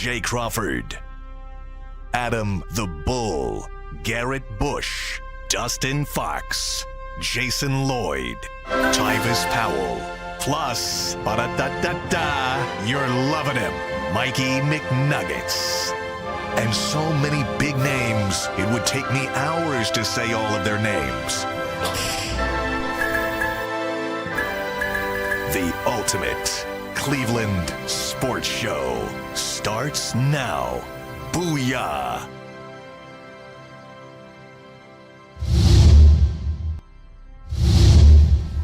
Jay Crawford, Adam the Bull, Garrett Bush, Dustin Fox, Jason Lloyd, Tyvis Powell, plus, ba-da-da-da-da, you're loving him, Mikey McNuggets. And so many big names, it would take me hours to say all of their names. The ultimate Cleveland sports show starts now. Booyah!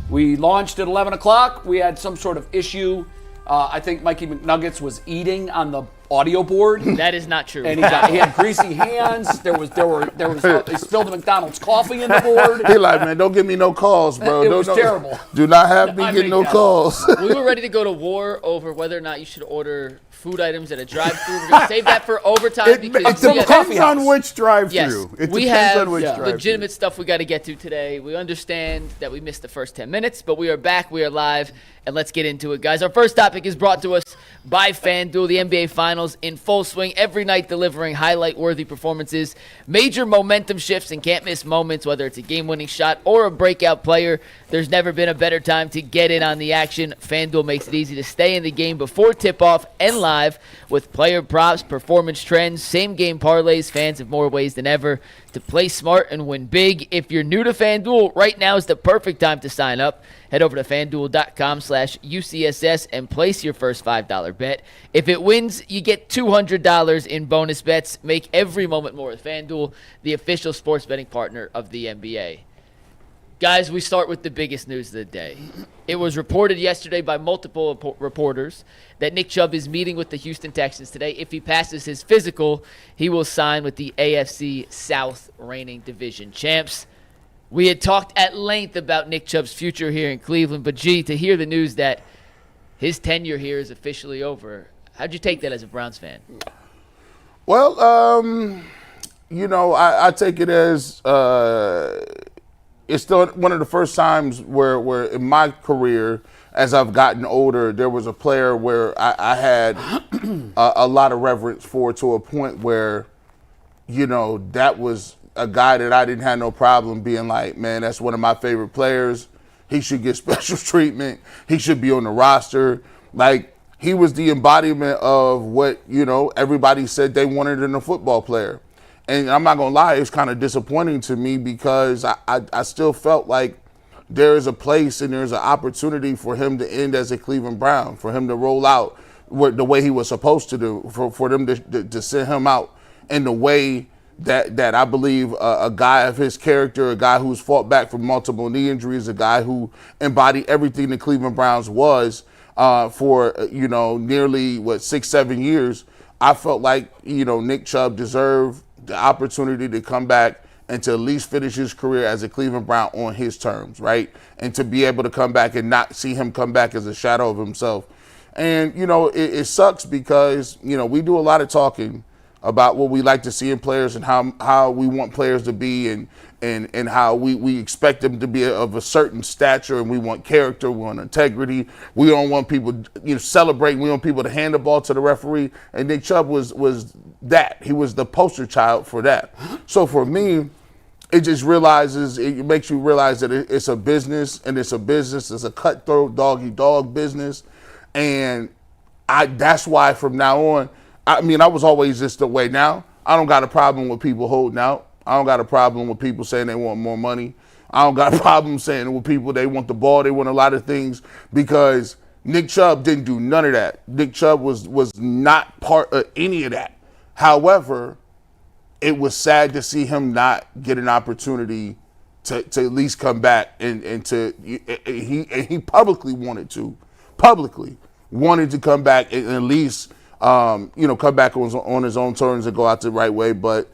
We launched at 11 o'clock. We had some sort of issue. I think Mikey McNuggets was eating on the audio board. That is not true. And he had greasy hands. He spilled the McDonald's coffee in the board. He like, man, don't give me no calls, bro. It was terrible. Do not have me getting no calls. We were ready to go to war over whether or not you should order food items at a drive-thru. We're gonna save that for overtime It because depends on which drive-thru. Yes, We have legitimate stuff we got to get to today. We understand that we missed the first 10 minutes, but we are back. We are live, and let's get into it, guys. Our first topic is brought to us by FanDuel. The NBA Finals in full swing every night, delivering highlight-worthy performances, major momentum shifts, and can't-miss moments, whether it's a game-winning shot or a breakout player. There's never been a better time to get in on the action. FanDuel makes it easy to stay in the game before tip-off and live with player props, performance trends, same-game parlays. Fans have more ways than ever to play smart and win big. If you're new to FanDuel, right now is the perfect time to sign up. Head over to FanDuel.com/UCSS and place your first $5 bet. If it wins, you get $200 in bonus bets. Make every moment more with FanDuel, the official sports betting partner of the NBA. Guys, we start with the biggest news of the day. It was reported yesterday by multiple reporters that Nick Chubb is meeting with the Houston Texans today. If he passes his physical, he will sign with the AFC South reigning division champs. We had talked at length about Nick Chubb's future here in Cleveland, but to hear the news that his tenure here is officially over, how'd you take that as a Browns fan? Well, I take it as it's still one of the first times where in my career, as I've gotten older, there was a player where I had a lot of reverence for, to a point where, that was a guy that I didn't have no problem being like, man, that's one of my favorite players. He should get special treatment. He should be on the roster. Like, he was the embodiment of what, everybody said they wanted in a football player. And I'm not going to lie, it's kind of disappointing to me because I still felt like there is a place and there's an opportunity for him to end as a Cleveland Brown, for him to roll out the way he was supposed to do, for them to send him out in the way that I believe a guy of his character, a guy who's fought back from multiple knee injuries, a guy who embodied everything the Cleveland Browns was for, nearly, 6-7 years. I felt like, Nick Chubb deserved the opportunity to come back and to at least finish his career as a Cleveland Brown on his terms, right? And to be able to come back and not see him come back as a shadow of himself. And, it sucks because, we do a lot of talking about what we like to see in players and how we want players to be and how we expect them to be of a certain stature, and we want character, we want integrity. We don't want people celebrating. We want people to hand the ball to the referee. And Nick Chubb was that. He was the poster child for that. So for me, it makes you realize that it's a business, and it's a cutthroat dog-eat-dog business. And that's why from now on, I was always this the way. Now, I don't got a problem with people holding out. I don't got a problem with people saying they want more money. I don't got a problem saying with people they want the ball, they want a lot of things, because Nick Chubb didn't do none of that. Nick Chubb was not part of any of that. However, it was sad to see him not get an opportunity to at least come back and he publicly wanted to come back and at least come back on his own terms and go out the right way. But,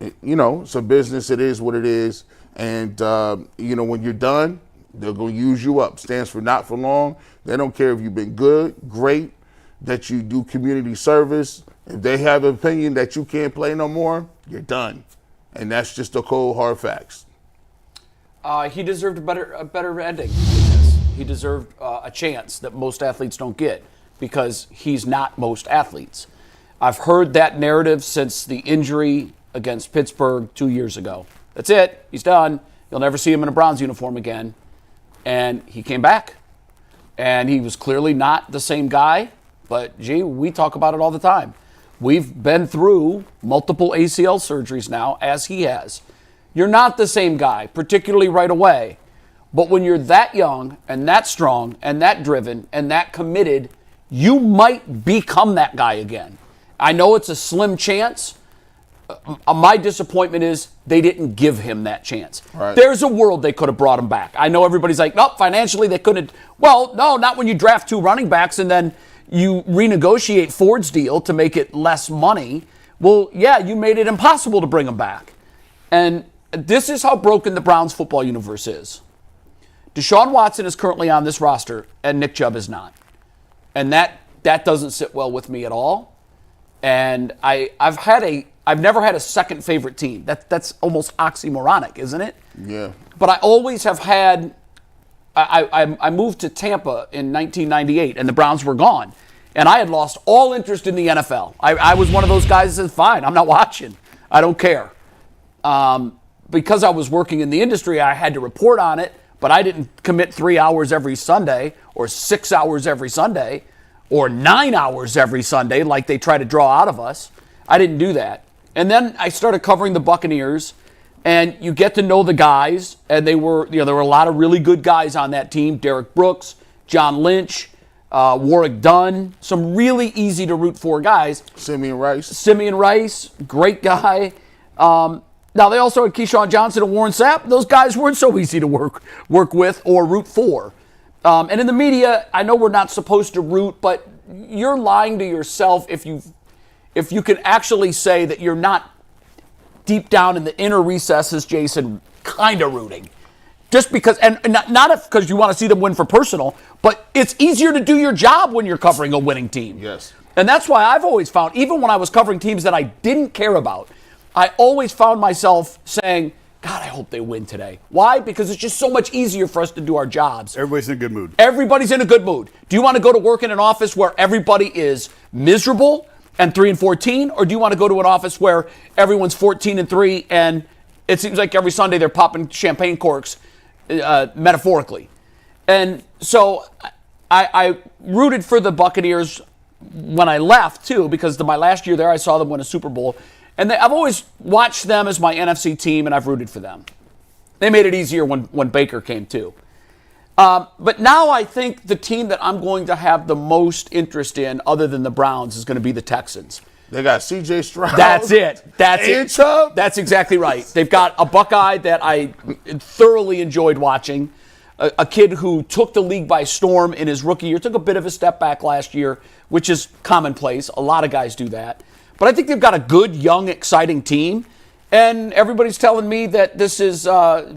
it's a business. It is what it is. And, when you're done, they're going to use you up. Stands for not for long. They don't care if you've been good, great, that you do community service. If they have an opinion that you can't play no more, you're done. And that's just the cold, hard facts. He deserved a better ending than this. He deserved a chance that most athletes don't get, because he's not most athletes. I've heard that narrative since the injury against Pittsburgh 2 years ago. That's it. He's done. You'll never see him in a Browns uniform again. And he came back. And he was clearly not the same guy. But, gee, we talk about it all the time. We've been through multiple ACL surgeries now, as he has. You're not the same guy, particularly right away. But when you're that young and that strong and that driven and that committed, you might become that guy again. I know it's a slim chance. My disappointment is they didn't give him that chance. Right. There's a world they could have brought him back. I know everybody's like, nope, financially they couldn't. Well, no, not when you draft 2 running backs and then you renegotiate Ford's deal to make it less money. Well, yeah, you made it impossible to bring him back. And this is how broken the Browns football universe is. Deshaun Watson is currently on this roster, and Nick Chubb is not. And that doesn't sit well with me at all. And I've never had a second favorite team. That's almost oxymoronic, isn't it? Yeah. But I always have had. I moved to Tampa in 1998, and the Browns were gone. And I had lost all interest in the NFL. I was one of those guys that said, fine, I'm not watching. I don't care. Because I was working in the industry, I had to report on it, but I didn't commit 3 hours every Sunday or 6 hours every Sunday or 9 hours every Sunday like they try to draw out of us. I didn't do that. And then I started covering the Buccaneers, and you get to know the guys, and there were a lot of really good guys on that team. Derek Brooks, John Lynch, Warwick Dunn, some really easy to root for guys. Simeon Rice, great guy. Now, they also had Keyshawn Johnson and Warren Sapp. Those guys weren't so easy to work with or root for. And in the media, I know we're not supposed to root, but you're lying to yourself if you can actually say that you're not deep down in the inner recesses, Jason, kind of rooting. Just because, and not because you want to see them win for personal, but it's easier to do your job when you're covering a winning team. Yes. And that's why I've always found, even when I was covering teams that I didn't care about, I always found myself saying, God, I hope they win today. Why? Because it's just so much easier for us to do our jobs. Everybody's in a good mood. Everybody's in a good mood. Do you want to go to work in an office where everybody is miserable and 3-14, or do you want to go to an office where everyone's 14-3 and it seems like every Sunday they're popping champagne corks, metaphorically? And so I rooted for the Buccaneers when I left too, because my last year there I saw them win a Super Bowl, and I've always watched them as my NFC team, and I've rooted for them. They made it easier when Baker came too. But now I think the team that I'm going to have the most interest in, other than the Browns, is going to be the Texans. They got C.J. Stroud. That's it. And Chubb. That's exactly right. They've got a Buckeye that I thoroughly enjoyed watching, a kid who took the league by storm in his rookie year, took a bit of a step back last year, which is commonplace. A lot of guys do that. But I think they've got a good, young, exciting team. And everybody's telling me that this is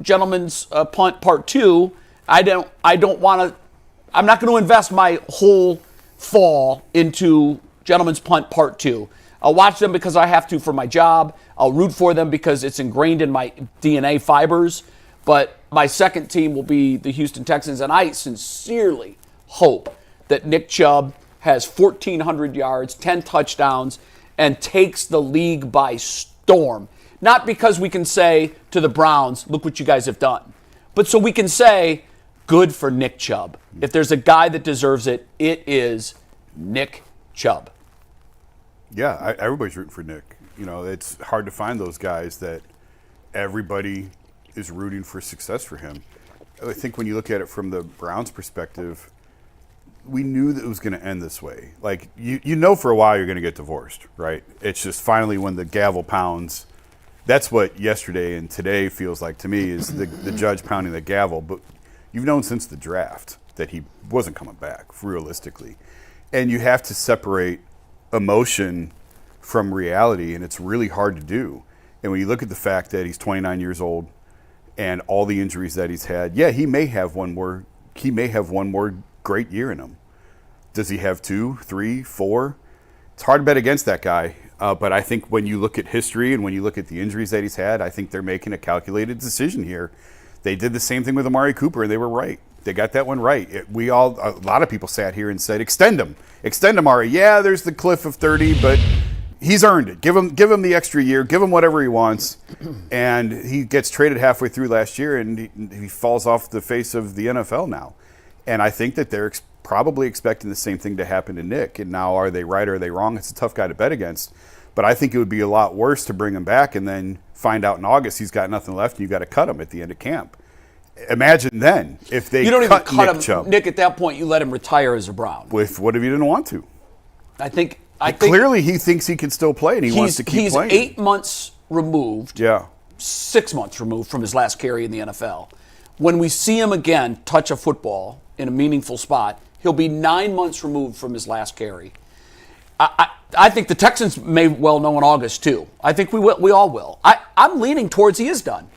Gentleman's Punt Part 2. I'm not going to invest my whole fall into Gentleman's Punt Part 2. I'll watch them because I have to for my job. I'll root for them because it's ingrained in my DNA fibers. But my second team will be the Houston Texans, and I sincerely hope that Nick Chubb has 1,400 yards, 10 touchdowns, and takes the league by storm. Not because we can say to the Browns, look what you guys have done, but so we can say, good for Nick Chubb. If there's a guy that deserves it, it is Nick Chubb. Yeah, everybody's rooting for Nick. You know, it's hard to find those guys that everybody is rooting for success for him. I think when you look at it from the Browns' perspective, we knew that it was going to end this way. Like, you know for a while you're going to get divorced, right? It's just finally when the gavel pounds. That's what yesterday and today feels like to me, is the judge pounding the gavel. But you've known since the draft that he wasn't coming back, realistically. And you have to separate emotion from reality, and it's really hard to do. And when you look at the fact that he's 29 years old and all the injuries that he's had, yeah, he may have one more great year in him. Does he have 2, 3, 4? It's hard to bet against that guy. But I think when you look at history and when you look at the injuries that he's had, I think they're making a calculated decision here. They did the same thing with Amari Cooper, and they were right. They got that one right. A lot of people sat here and said, extend him, Amari. Yeah, there's the cliff of 30, but He's earned it. Give him the extra year. Give him whatever he wants. And he gets traded halfway through last year, and he falls off the face of the NFL now. And I think that they're probably expecting the same thing to happen to Nick. And now, are they right or are they wrong? It's a tough guy to bet against. But I think it would be a lot worse to bring him back and then find out in August he's got nothing left and you got to cut him at the end of camp. Imagine then if they you don't even cut Nick him, Chubb. Nick. At that point, you let him retire as a Brown. With what if he didn't want to? I think clearly he thinks he can still play and he wants to keep playing. He's 8 months removed. Yeah. 6 months removed from his last carry in the NFL. When we see him again touch a football in a meaningful spot, he'll be 9 months removed from his last carry. I think the Texans may well know in August too. I think we all will. I'm leaning towards he is done.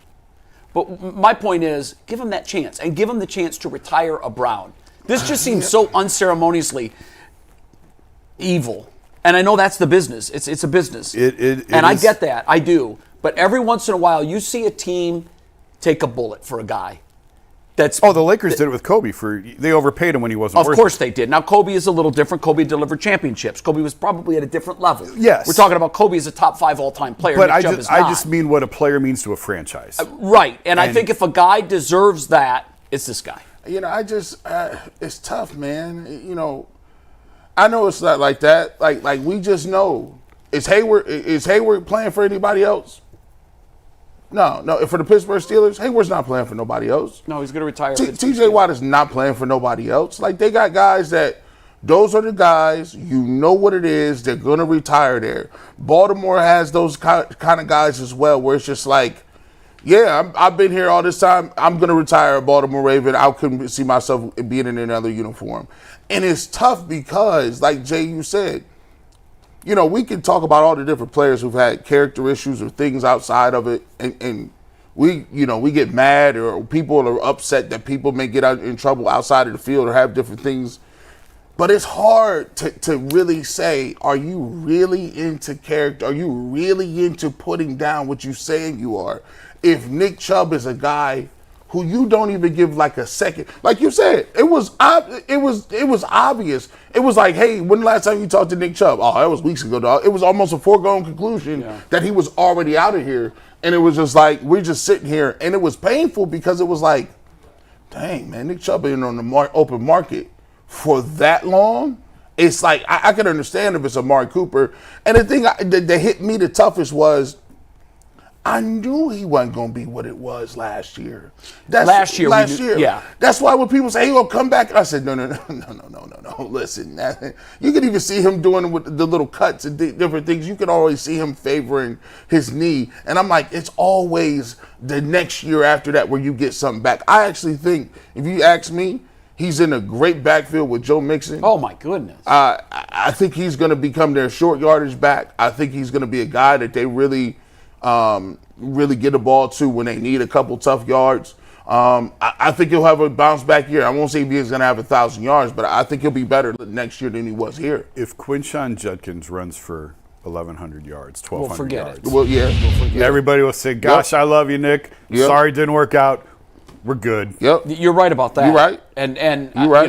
But my point is, give him that chance and give him the chance to retire a Brown. This just seems so unceremoniously evil. And I know that's the business. It's a business. It I get that. I do. But every once in a while, you see a team take a bullet for a guy. The Lakers did it with Kobe. They overpaid him when he wasn't worth it. Of course they did. Now, Kobe is a little different. Kobe delivered championships. Kobe was probably at a different level. Yes. We're talking about Kobe as a top 5 all-time player. But Nick Chubb is not. I just mean what a player means to a franchise. Right. And I think if a guy deserves that, it's this guy. It's tough, man. I know it's not like that. Like we just know. Is Hayward playing for anybody else? No. For the Pittsburgh Steelers, Hayward's not playing for nobody else. No, he's going to retire. T.J. Watt is not playing for nobody else. Like, they got guys those are the guys, you know what it is, they're going to retire there. Baltimore has those kind of guys as well, where it's just like, yeah, I've been here all this time. I'm going to retire a Baltimore Raven. I couldn't see myself being in another uniform. And it's tough because, like Jay, you said, we can talk about all the different players who've had character issues or things outside of it, and we get mad or people are upset that people may get in trouble outside of the field or have different things. But it's hard to really say, are you really into character? Are you really into putting down what you're saying you are? If Nick Chubb is a guy who you don't even give like a second, like you said, it was obvious. It was like, hey, when the last time you talked to Nick Chubb? Oh, that was weeks ago, dog. It was almost a foregone conclusion that he was already out of here. And it was just like, we're just sitting here. And it was painful because it was like, dang, man, Nick Chubb been on the open market for that long. It's like, I can understand if it's Amari Cooper. And the thing that hit me the toughest was, I knew he wasn't going to be what it was last year. Last year. Yeah. That's why when people say, hey, he'll come back, I said, no. Listen, you can even see him doing it with the little cuts and different things. You can always see him favoring his knee. And I'm like, it's always the next year after that where you get something back. I actually think, if you ask me, he's in a great backfield with Joe Mixon. Oh, my goodness. I think he's going to become their short yardage back. I think he's going to be a guy that they really get the ball to when they need a couple tough yards. I think he'll have a bounce back year. I won't say he's going to have 1,000 yards, but I think he'll be better next year than he was here. If Quinshon Judkins runs for 1,100 yards, 1,200 yards. We'll forget it. Everybody will say, gosh, I love you, Nick. Yep. Sorry it didn't work out. We're good. Yep. You're right about that. You're right. And You're right.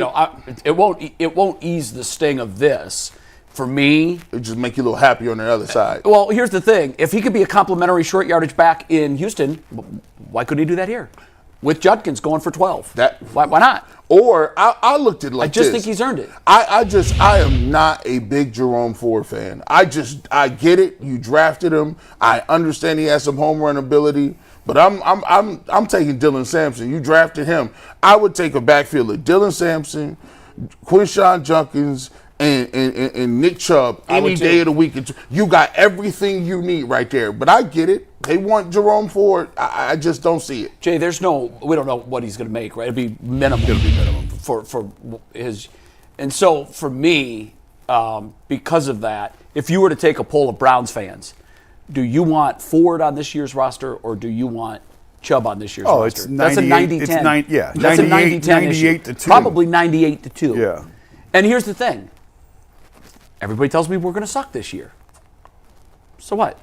It won't ease the sting of this. For me, it just make you a little happy on the other side. Well, here's the thing. If he could be a complimentary short yardage back in Houston, why couldn't he do that here? With Judkins going for 12. Why not? Or I looked at it like this. I just think he's earned it. I am not a big Jerome Ford fan. I get it. You drafted him. I understand he has some home run ability. But I'm taking Dylan Sampson. You drafted him. I would take a backfield of Dylan Sampson, Quinshon Judkins, and Nick Chubb any day of the week. You got everything you need right there. But I get it. They want Jerome Ford. I just don't see it. Jay, we don't know what he's going to make, right? It'll be minimum. It'll be minimum for his. And so for me, because of that, if you were to take a poll of Browns fans, do you want Ford on this year's roster or do you want Chubb on this year's roster? That's a 90-10. That's a 90-10 98 to 2. Probably 98 to 2. Yeah. And here's the thing. Everybody tells me we're going to suck this year. So what?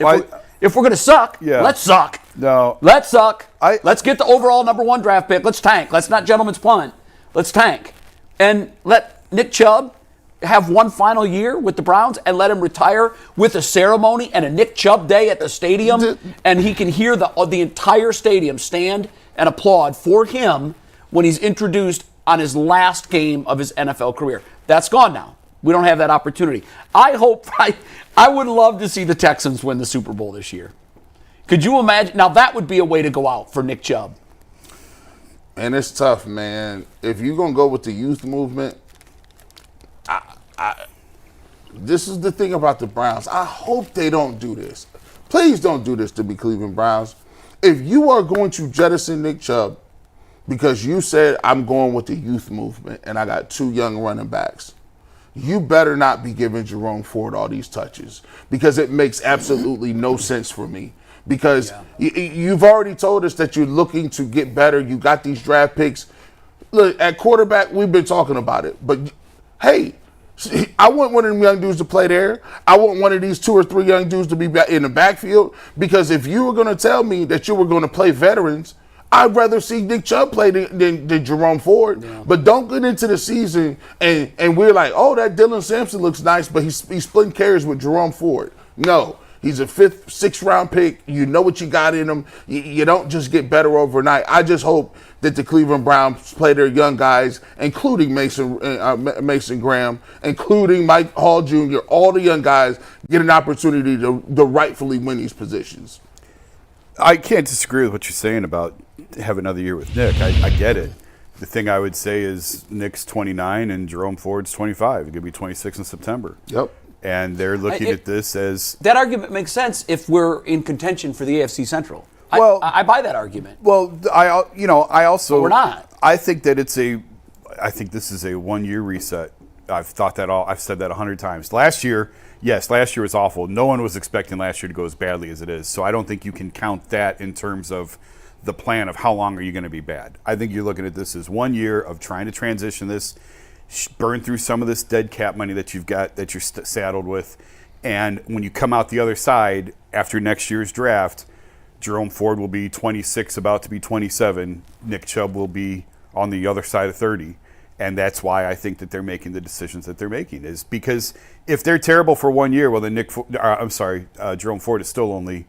If we're going to suck, let's suck. No. Let's suck. Let's get the overall number 1 draft pick. Let's tank. Let's not gentleman's punt. Let's tank. And let Nick Chubb have one final year with the Browns and let him retire with a ceremony and a Nick Chubb day at the stadium, and he can hear the entire stadium stand and applaud for him when he's introduced on his last game of his NFL career. That's gone now. We don't have that opportunity. I would love to see the Texans win the Super Bowl this year. Could you imagine? Now, that would be a way to go out for Nick Chubb. And it's tough, man. If you're going to go with the youth movement, this is the thing about the Browns. I hope they don't do this. Please don't do this to me, Cleveland Browns. If you are going to jettison Nick Chubb because you said, I'm going with the youth movement and I got 2 young running backs, you better not be giving Jerome Ford all these touches, because it makes absolutely no sense for me. Because you've already told us that you're looking to get better. You got these draft picks. Look, at quarterback, we've been talking about it. But, hey, I want one of them young dudes to play there. I want one of these 2 or 3 young dudes to be in the backfield. Because if you were going to tell me that you were going to play veterans, I'd rather see Nick Chubb play than Jerome Ford. Yeah. But don't get into the season and we're like, oh, that Dylan Sampson looks nice, but he's splitting carries with Jerome Ford. No. He's a 5th, 6th round pick. You know what you got in him. You don't just get better overnight. I just hope that the Cleveland Browns play their young guys, including Mason Graham, including Mike Hall Jr., all the young guys get an opportunity to rightfully win these positions. I can't disagree with what you're saying about have another year with Nick. I get it. The thing I would say is Nick's 29 and Jerome Ford's 25. It could be 26 in September. Yep. And they're looking at this as... That argument makes sense if we're in contention for the AFC Central. Well, I buy that argument. Well, I also... But we're not. I think that I think this is a 1-year reset. I've said that 100 times. Last year was awful. No one was expecting last year to go as badly as it is. So I don't think you can count that in terms of the plan of how long are you going to be bad. I think you're looking at this as 1 year of trying to transition this, burn through some of this dead cap money that you've got, that you're saddled with. And when you come out the other side after next year's draft, Jerome Ford will be 26, about to be 27. Nick Chubb will be on the other side of 30. And that's why I think that they're making the decisions that they're making, is because if they're terrible for 1 year, well, then Jerome Ford is still only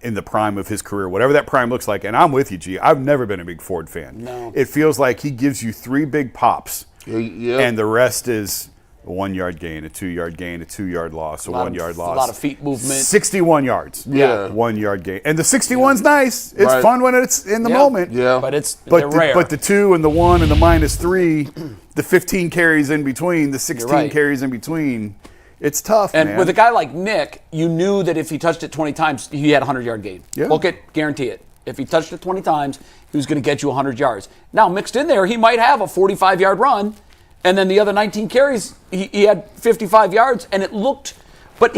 in the prime of his career, whatever that prime looks like. And I'm with you, G. I've never been a big Ford fan. No. It feels like he gives you 3 big pops. Yeah. And the rest is a 1 yard gain, a 2 yard gain, a 2 yard loss, a 1 yard loss. A lot of feet movement. 61 yards. Yeah. 1 yard gain. And the 61's nice. It's fun when it's in the moment. Yeah. But they're rare. But the 2 and the 1 and the -3, the 15 carries in between, the 16 carries in between, it's tough, and man. with a guy like Nick, you knew that if he touched it 20 times, he had a 100-yard gain. Yeah. Book it, guarantee it. If he touched it 20 times, he was going to get you 100 yards. Now, mixed in there, he might have a 45-yard run, and then the other 19 carries, he had 55 yards, and it looked. But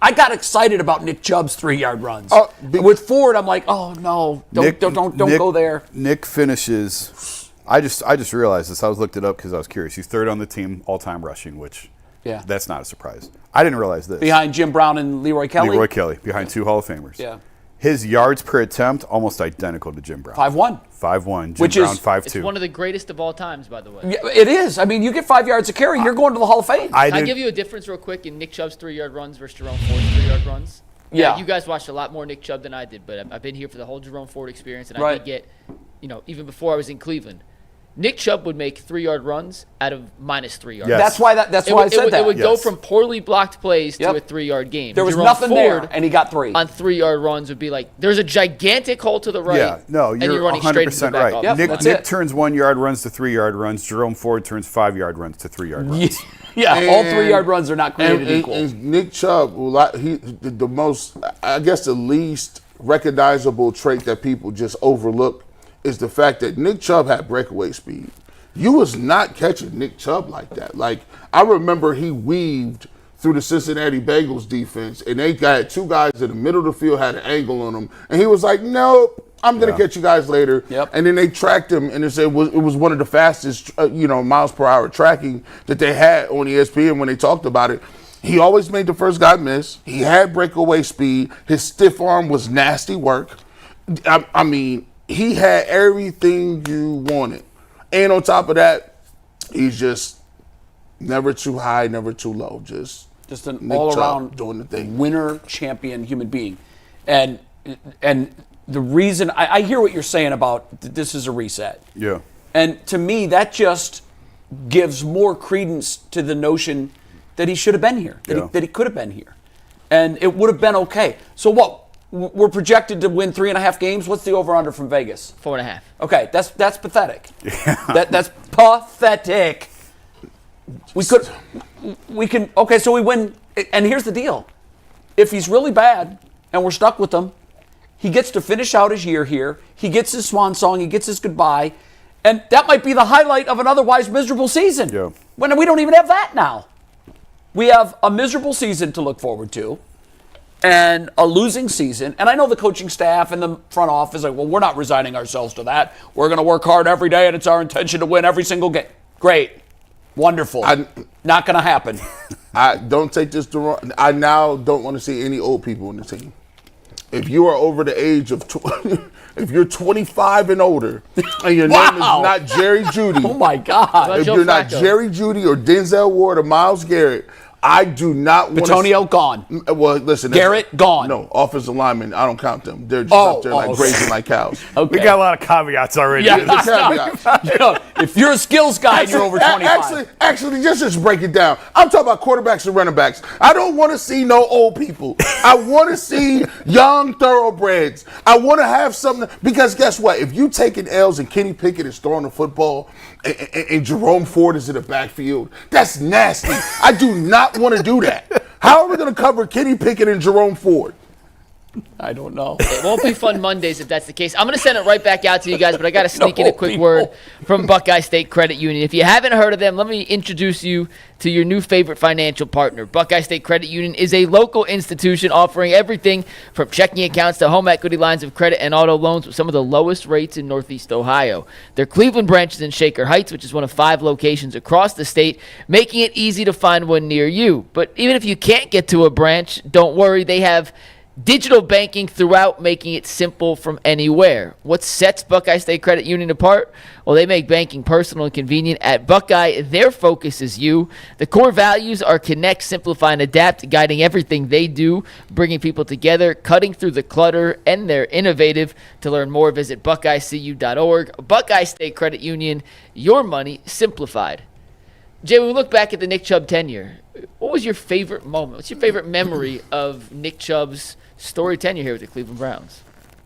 I got excited about Nick Chubb's 3-yard runs. With Ford, I'm like, oh no, don't go there. Nick finishes. I just realized this. I looked it up because I was curious. He's 3rd on the team all-time rushing, which that's not a surprise. I didn't realize this. Behind Jim Brown and Leroy Kelly. Leroy Kelly, behind 2 Hall of Famers. Yeah. His yards per attempt almost identical to Jim Brown. 5-1. 5-1. Jim Which Brown, is 5-2. It's one of the greatest of all times, by the way. Yeah, it is. I mean, you get 5 yards a carry, you're going to the Hall of Fame. I'll give you a difference real quick in Nick Chubb's 3-yard runs versus Jerome Ford's 3-yard runs. Yeah. You guys watched a lot more Nick Chubb than I did, but I've been here for the whole Jerome Ford experience, and I did get, even before I was in Cleveland, Nick Chubb would make 3-yard runs out of -3 yards. Yes. That's why I said that. It would go from poorly blocked plays to a 3-yard game. There was Jerome nothing Ford there, and he got 3. On 3-yard runs would be like, there's a gigantic hole to the right. Yeah, no, and you're running straight into the 100% back right. off. Yep, Nick turns 1-yard runs to 3-yard runs. Jerome Ford turns 5-yard runs to 3-yard runs. Yeah, all 3-yard runs are not created equal. And Nick Chubb, the most, I guess, the least recognizable trait that people just overlook is the fact that Nick Chubb had breakaway speed. You was not catching Nick Chubb like that. Like, I remember he weaved through the Cincinnati Bengals defense, and they got 2 guys in the middle of the field, had an angle on them, and he was like, nope, I'm going to catch you guys later. Yep. And then they tracked him, and it was one of the fastest, miles per hour tracking that they had on ESPN when they talked about it. He always made the first guy miss. He had breakaway speed. His stiff arm was nasty work. I mean, he had everything you wanted. And on top of that, he's just Never too high, never too low. Just an Nick all-around Chubb doing the thing. winner, champion, human being. And the reason I hear what you're saying about this is a reset. Yeah. And to me, that just gives more credence to the notion that he should have been here, that he could have been here. And it would have been okay. So what? We're projected to win 3.5 games. What's the over/under from Vegas? 4.5. Okay, that's pathetic. That's pathetic. We can. Okay, so we win. And here's the deal: if he's really bad and we're stuck with him, he gets to finish out his year here. He gets his swan song. He gets his goodbye, and that might be the highlight of an otherwise miserable season. Yeah. When we don't even have that now. We have a miserable season to look forward to. And a losing season. And I know the coaching staff and the front office like, well, we're not resigning ourselves to that. We're going to work hard every day, and it's our intention to win every single game. Great. Wonderful. Not going to happen. I don't take this the wrong. I now don't want to see any old people in the team. If you are over the age of, if you're 25 and older, and your name is not Jerry Jeudy. Oh, my God. If you're not Jerry Jeudy or Denzel Ward or Myles Garrett, I do not want Antonio gone. Well, listen. Garrett gone. No, offensive linemen, I don't count them. They're just up there like grazing like cows. Okay. We got a lot of caveats already. Yeah. If you're a skills guy and you're over 25. Actually, just break it down. I'm talking about quarterbacks and running backs. I don't want to see no old people. I want to see young thoroughbreds. I want to have something. Because guess what? If you taking L's and Kenny Pickett is throwing the football and Jerome Ford is in the backfield, that's nasty. I do not want to do that. How are we going to cover Kenny Pickett and Jerome Ford? I don't know. It won't be fun Mondays if that's the case. I'm going to send it right back out to you guys, but I got to sneak in a quick word from Buckeye State Credit Union. If you haven't heard of them, let me introduce you to your new favorite financial partner. Buckeye State Credit Union is a local institution offering everything from checking accounts to home equity lines of credit and auto loans with some of the lowest rates in Northeast Ohio. Their Cleveland branch is in Shaker Heights, which is one of 5 locations across the state, making it easy to find one near you. But even if you can't get to a branch, don't worry. They have digital banking throughout, making it simple from anywhere. What sets Buckeye State Credit Union apart? Well, they make banking personal and convenient. At Buckeye, their focus is you. The core values are connect, simplify, and adapt, guiding everything they do, bringing people together, cutting through the clutter, and they're innovative. To learn more, visit buckeyecu.org. Buckeye State Credit Union, your money simplified. Jay, when we look back at the Nick Chubb tenure, what was your favorite moment? What's your favorite memory of Nick Chubb's story tenure here with the Cleveland Browns?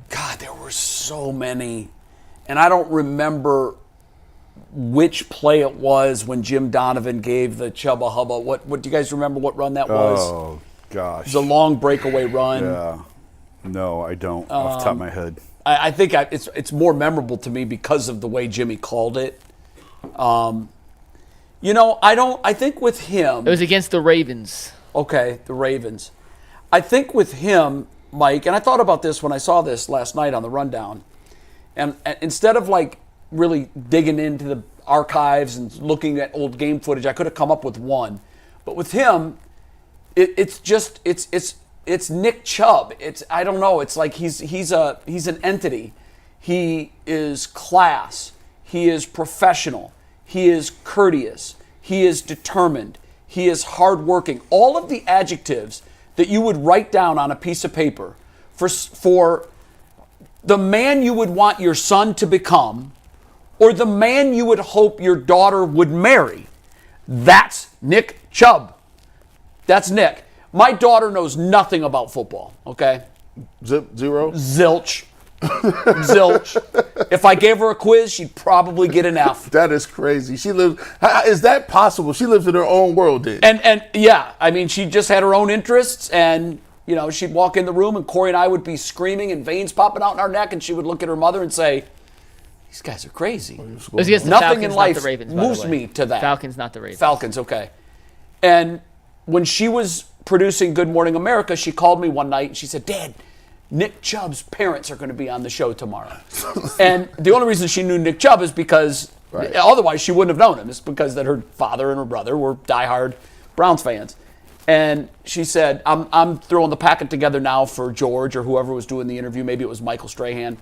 God, there were so many. And I don't remember which play it was when Jim Donovan gave the Chubba Hubba. What do you guys remember what run that was? Oh, gosh. It was a long breakaway run. Yeah. No, I don't, off the top of my head. I think it's more memorable to me because of the way Jimmy called it. I think with him. It was against the Ravens. Okay, the Ravens. I think with him, Mike, and I thought about this when I saw this last night on the rundown, and instead of like really digging into the archives and looking at old game footage, I could have come up with one. But with him, it's Nick Chubb. I don't know. It's like he's an entity. He is class. He is professional. He is courteous. He is determined. He is hardworking. All of the adjectives that you would write down on a piece of paper for the man you would want your son to become or the man you would hope your daughter would marry. That's Nick Chubb. That's Nick. My daughter knows nothing about football, okay? Zero? Zilch. Zilch. If I gave her a quiz, she'd probably get an F. That is crazy. She lives. Is that possible? She lives in her own world, then. And yeah, I mean, she just had her own interests, and she'd walk in the room, and Corey and I would be screaming, and veins popping out in our neck, and she would look at her mother and say, "These guys are crazy." It was against the Nothing Falcons, in life not the Ravens, moves me to that. Falcons, not the Ravens. Falcons, okay. And when she was producing Good Morning America, she called me one night, and she said, "Dad, Nick Chubb's parents are going to be on the show tomorrow." And the only reason she knew Nick Chubb is because otherwise she wouldn't have known him. It's because that her father and her brother were diehard Browns fans. And she said, I'm throwing the packet together now for George or whoever was doing the interview. Maybe it was Michael Strahan.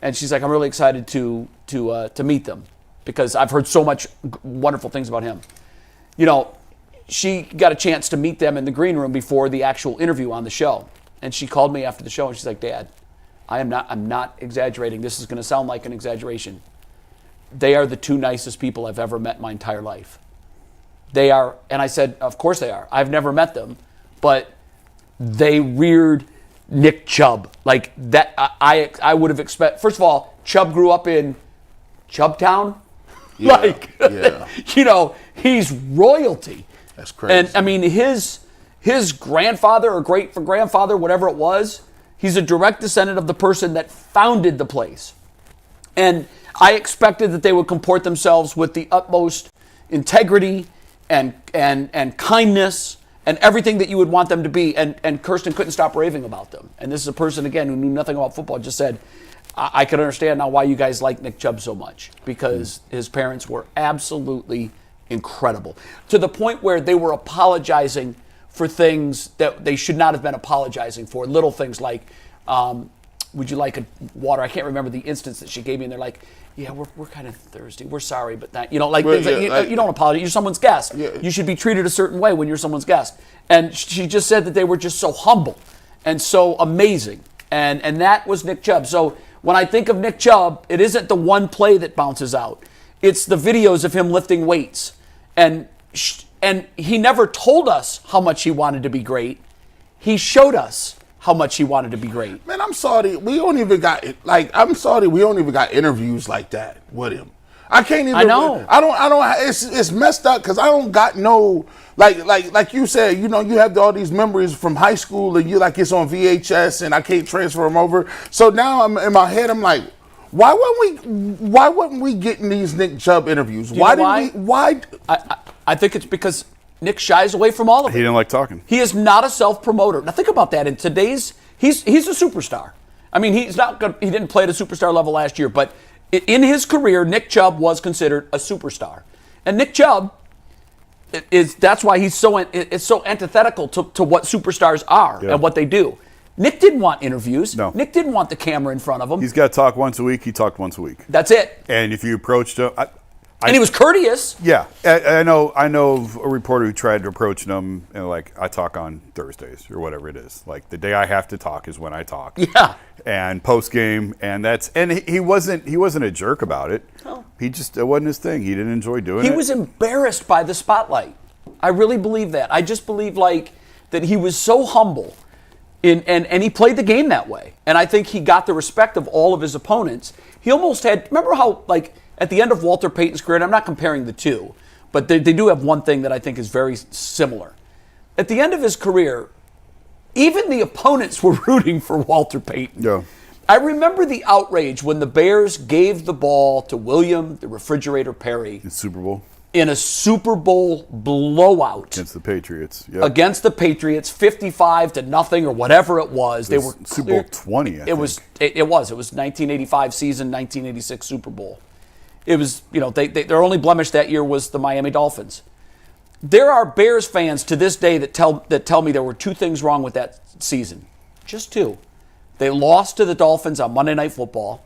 And she's like, I'm really excited to meet them because I've heard so much wonderful things about him. she got a chance to meet them in the green room before the actual interview on the show. And she called me after the show and she's like, Dad, I'm not exaggerating. This is going to sound like an exaggeration. They are the two nicest people I've ever met in my entire life. They are, and I said, of course they are. I've never met them, but they reared Nick Chubb. Like that, I would have expected. First of all, Chubb grew up in Chubbtown. Yeah, he's royalty. That's crazy. And I mean, his grandfather or great-grandfather, whatever it was, he's a direct descendant of the person that founded the place. And I expected that they would comport themselves with the utmost integrity and kindness and everything that you would want them to be. And Kirsten couldn't stop raving about them. And this is a person, again, who knew nothing about football, just said, I can understand now why you guys like Nick Chubb so much, because his parents were absolutely incredible, to the point where they were apologizing for things that they should not have been apologizing for. Little things like, would you like a water? I can't remember the instance that she gave me, and they're like, yeah, we're kind of thirsty. We're sorry, but not, things like, you don't apologize. You're someone's guest. Yeah. You should be treated a certain way when you're someone's guest. And she just said that they were just so humble and so amazing. And that was Nick Chubb. So when I think of Nick Chubb, it isn't the one play that bounces out. It's the videos of him lifting weights. And he never told us how much he wanted to be great. He showed us how much he wanted to be great. Man, I'm sorry. We don't even got interviews like that with him. I can't even. I know. I don't. It's messed up because I don't got no like you said. You have all these memories from high school and you like it's on VHS and I can't transfer them over. So now I'm in my head. I'm like, why wouldn't we get in these Nick Chubb interviews? Why? I think it's because Nick shies away from all of it. He didn't like talking. He is not a self-promoter. Now think about that. In today's, he's a superstar. I mean, he's not good. He didn't play at a superstar level last year, but in his career, Nick Chubb was considered a superstar. And Nick Chubb that's why it's so antithetical to what superstars are and what they do. Nick didn't want interviews. No. Nick didn't want the camera in front of him. He's got to talk once a week. He talked once a week. That's it. And if you approached him, and he was courteous. Yeah, I know of a reporter who tried to approach him, and like, I talk on Thursdays or whatever it is. Like the day I have to talk is when I talk. Yeah. And post game, and he wasn't a jerk about it. No. It wasn't his thing. He didn't enjoy doing it. He was embarrassed by the spotlight. I really believe that. I just believe that he was so humble, and he played the game that way. And I think he got the respect of all of his opponents. He almost had. Remember how at the end of Walter Payton's career, and I'm not comparing the two, but they do have one thing that I think is very similar. At the end of his career, even the opponents were rooting for Walter Payton. Yeah. I remember the outrage when the Bears gave the ball to William the Refrigerator Perry in Super Bowl. In a Super Bowl blowout against the Patriots. Yep. Against the Patriots, 55-0 or whatever it was. They were Super Bowl 20. I think. It was 1985 season, 1986 Super Bowl. It was, their only blemish that year was the Miami Dolphins. There are Bears fans to this day that tell me there were two things wrong with that season. Just two. They lost to the Dolphins on Monday Night Football,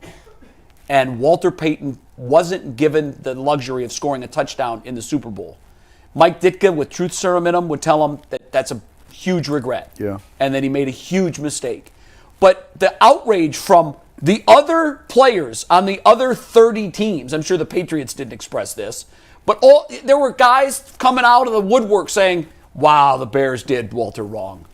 and Walter Payton wasn't given the luxury of scoring a touchdown in the Super Bowl. Mike Ditka, with truth serum in him, would tell him that that's a huge regret. Yeah. And that he made a huge mistake. But the outrage from the other players on the other 30 teams, I'm sure the Patriots didn't express this, but there were guys coming out of the woodwork saying, wow, the Bears did Walter wrong.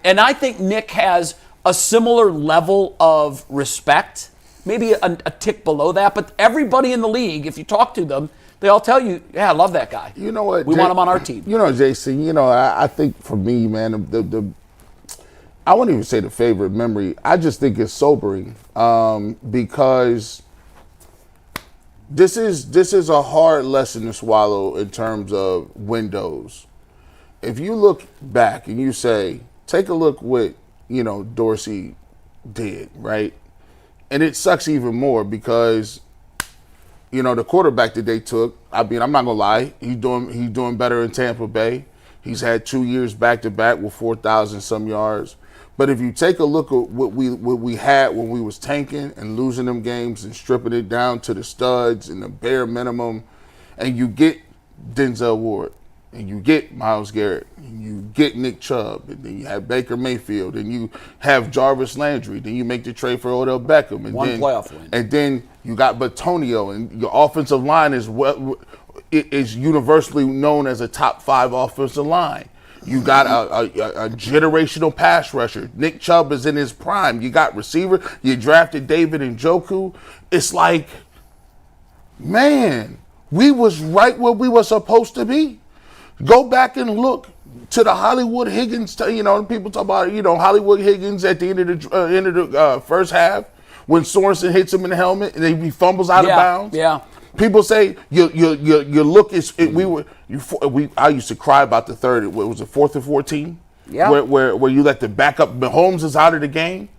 And I think Nick has a similar level of respect, maybe a tick below that, but everybody in the league, if you talk to them, they all tell you, yeah, I love that guy. You know what? We want him on our team. Jason, I think for me, man, I wouldn't even say the favorite memory. I just think it's sobering because this is a hard lesson to swallow in terms of windows. If you look back and you say, take a look what, Dorsey did, right? And it sucks even more because, the quarterback that they took, I mean, I'm not gonna lie, he's doing better in Tampa Bay. He's had 2 years back to back with 4,000 some yards. But if you take a look at what we had when we was tanking and losing them games and stripping it down to the studs and the bare minimum, and you get Denzel Ward, and you get Myles Garrett, and you get Nick Chubb, and then you have Baker Mayfield, and you have Jarvis Landry, then you make the trade for Odell Beckham, and One then playoff win. and then you got Batonio, and your offensive line is universally known as a top 5 offensive line. You got a generational pass rusher. Nick Chubb is in his prime. You got receiver. You drafted David Njoku. It's like, man, we was right where we were supposed to be. Go back and look to the Hollywood Higgins. People talk about Hollywood Higgins at the end of the first half when Sorensen hits him in the helmet and he fumbles out of bounds. Yeah. People say your look is. I used to cry about the third. What was it, 4th and 14? Yeah. Where you let the backup. Mahomes is out of the game,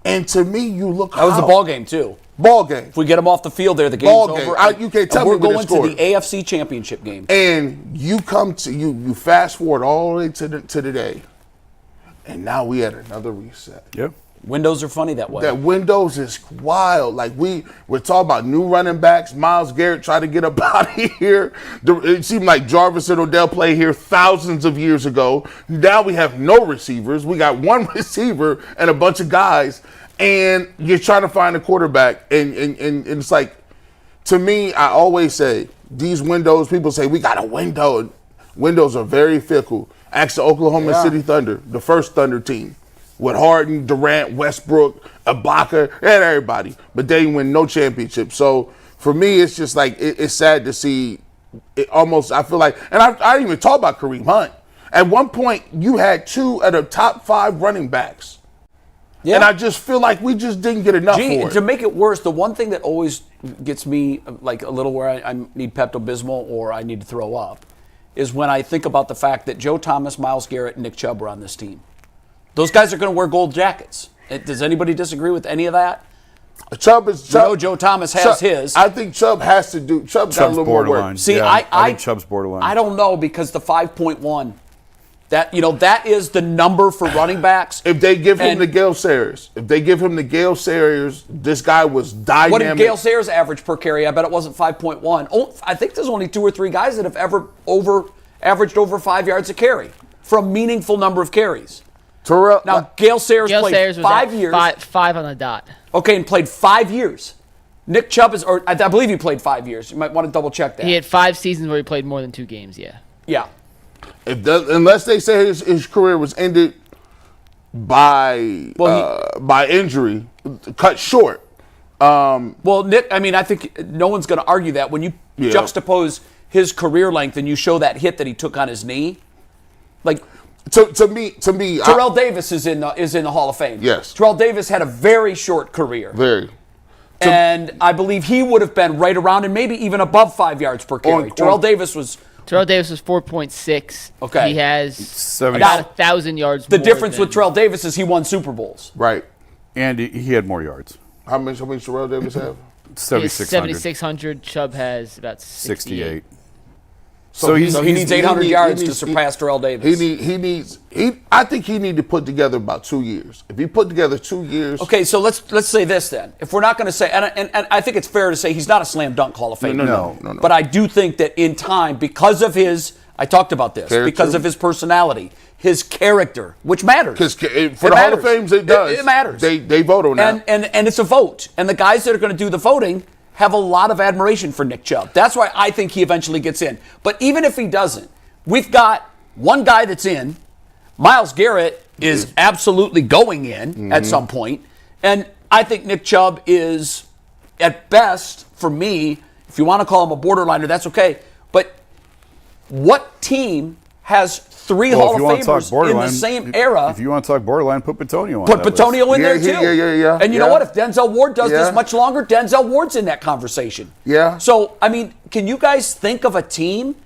and to me, you look. That was the ball game too. Ball game. If we get him off the field there, the game's Ball game. over. You can't tell and me we're what going the to the AFC Championship game. And you come to you fast forward all the way to the day, and now we had another reset. Yep. Windows are funny that way. That Windows is wild. Like we're talking about new running backs. Myles Garrett tried to get up out of here. It seemed like Jarvis and Odell played here thousands of years ago. Now we have no receivers. We got one receiver and a bunch of guys, and you're trying to find a quarterback. And it's like, to me, I always say these windows. People say we got a window. Windows are very fickle. Ask the Oklahoma City Thunder, the first Thunder team, with Harden, Durant, Westbrook, Ibaka, and everybody. But they win no championship. So for me, it's just like, it's sad to see it almost, I feel like, and I didn't even talk about Kareem Hunt. At one point, you had 2 of the top 5 running backs. Yeah. And I just feel like we just didn't get enough for it. To make it worse, the one thing that always gets me like a little where I need Pepto-Bismol or I need to throw up is when I think about the fact that Joe Thomas, Myles Garrett, and Nick Chubb were on this team. Those guys are going to wear gold jackets. Does anybody disagree with any of that? Chubb. Joe Thomas has his. I think Chubb has to do. Chubb's got a little more work. See, yeah, I think Chubb's borderline. I don't know because the 5.1, that is the number for running backs. If they give him the Gale Sayers, this guy was dynamic. What did Gale Sayers average per carry? I bet it wasn't 5.1. Oh, I think there's only 2 or 3 guys that have ever averaged over 5 yards a carry for a meaningful number of carries. Gale Sayers played 5 years. Five on the dot. Okay, and played 5 years. Nick Chubb I believe he played 5 years. You might want to double check that. He had 5 seasons where he played more than 2 games, yeah. Yeah. Unless they say his career was ended by injury, cut short. Well, Nick, I think no one's going to argue that. When you juxtapose his career length and you show that hit that he took on his knee, like... To me, Terrell Davis is in the Hall of Fame. Yes. Terrell Davis had a very short career. Very. And I believe he would have been right around and maybe even above 5 yards per carry. Terrell Davis was 4.6. Okay. He has 70. about 1,000 yards the more difference than, with Terrell Davis is he won Super Bowls. Right. And he had more yards. How many Terrell Davis have? 7,600. Chubb has about 68. So he needs 800 yards to surpass Terrell Davis. I think he need to put together about 2 years. If he put together 2 years. Okay, so let's say this then. If we're not going to say, and I think it's fair to say he's not a slam dunk Hall of Famer. No. But I do think that in time, because of his, I talked about this, because of his personality, his character, which matters. Because for the Hall of Fames, it does. It matters. They vote on that. And it's a vote. And the guys that are going to do the voting have a lot of admiration for Nick Chubb. That's why I think he eventually gets in. But even if he doesn't, we've got one guy that's in. Myles Garrett is absolutely going in at some point. And I think Nick Chubb is, at best, for me, if you want to call him a borderliner, that's okay. But what team has 3 Hall of Famers in the same era? If you want to talk borderline, put Batonio on. Put Batonio in there too. Yeah. And you know what? If Denzel Ward does this much longer, Denzel Ward's in that converation. Yeah. So, can you guys think of a team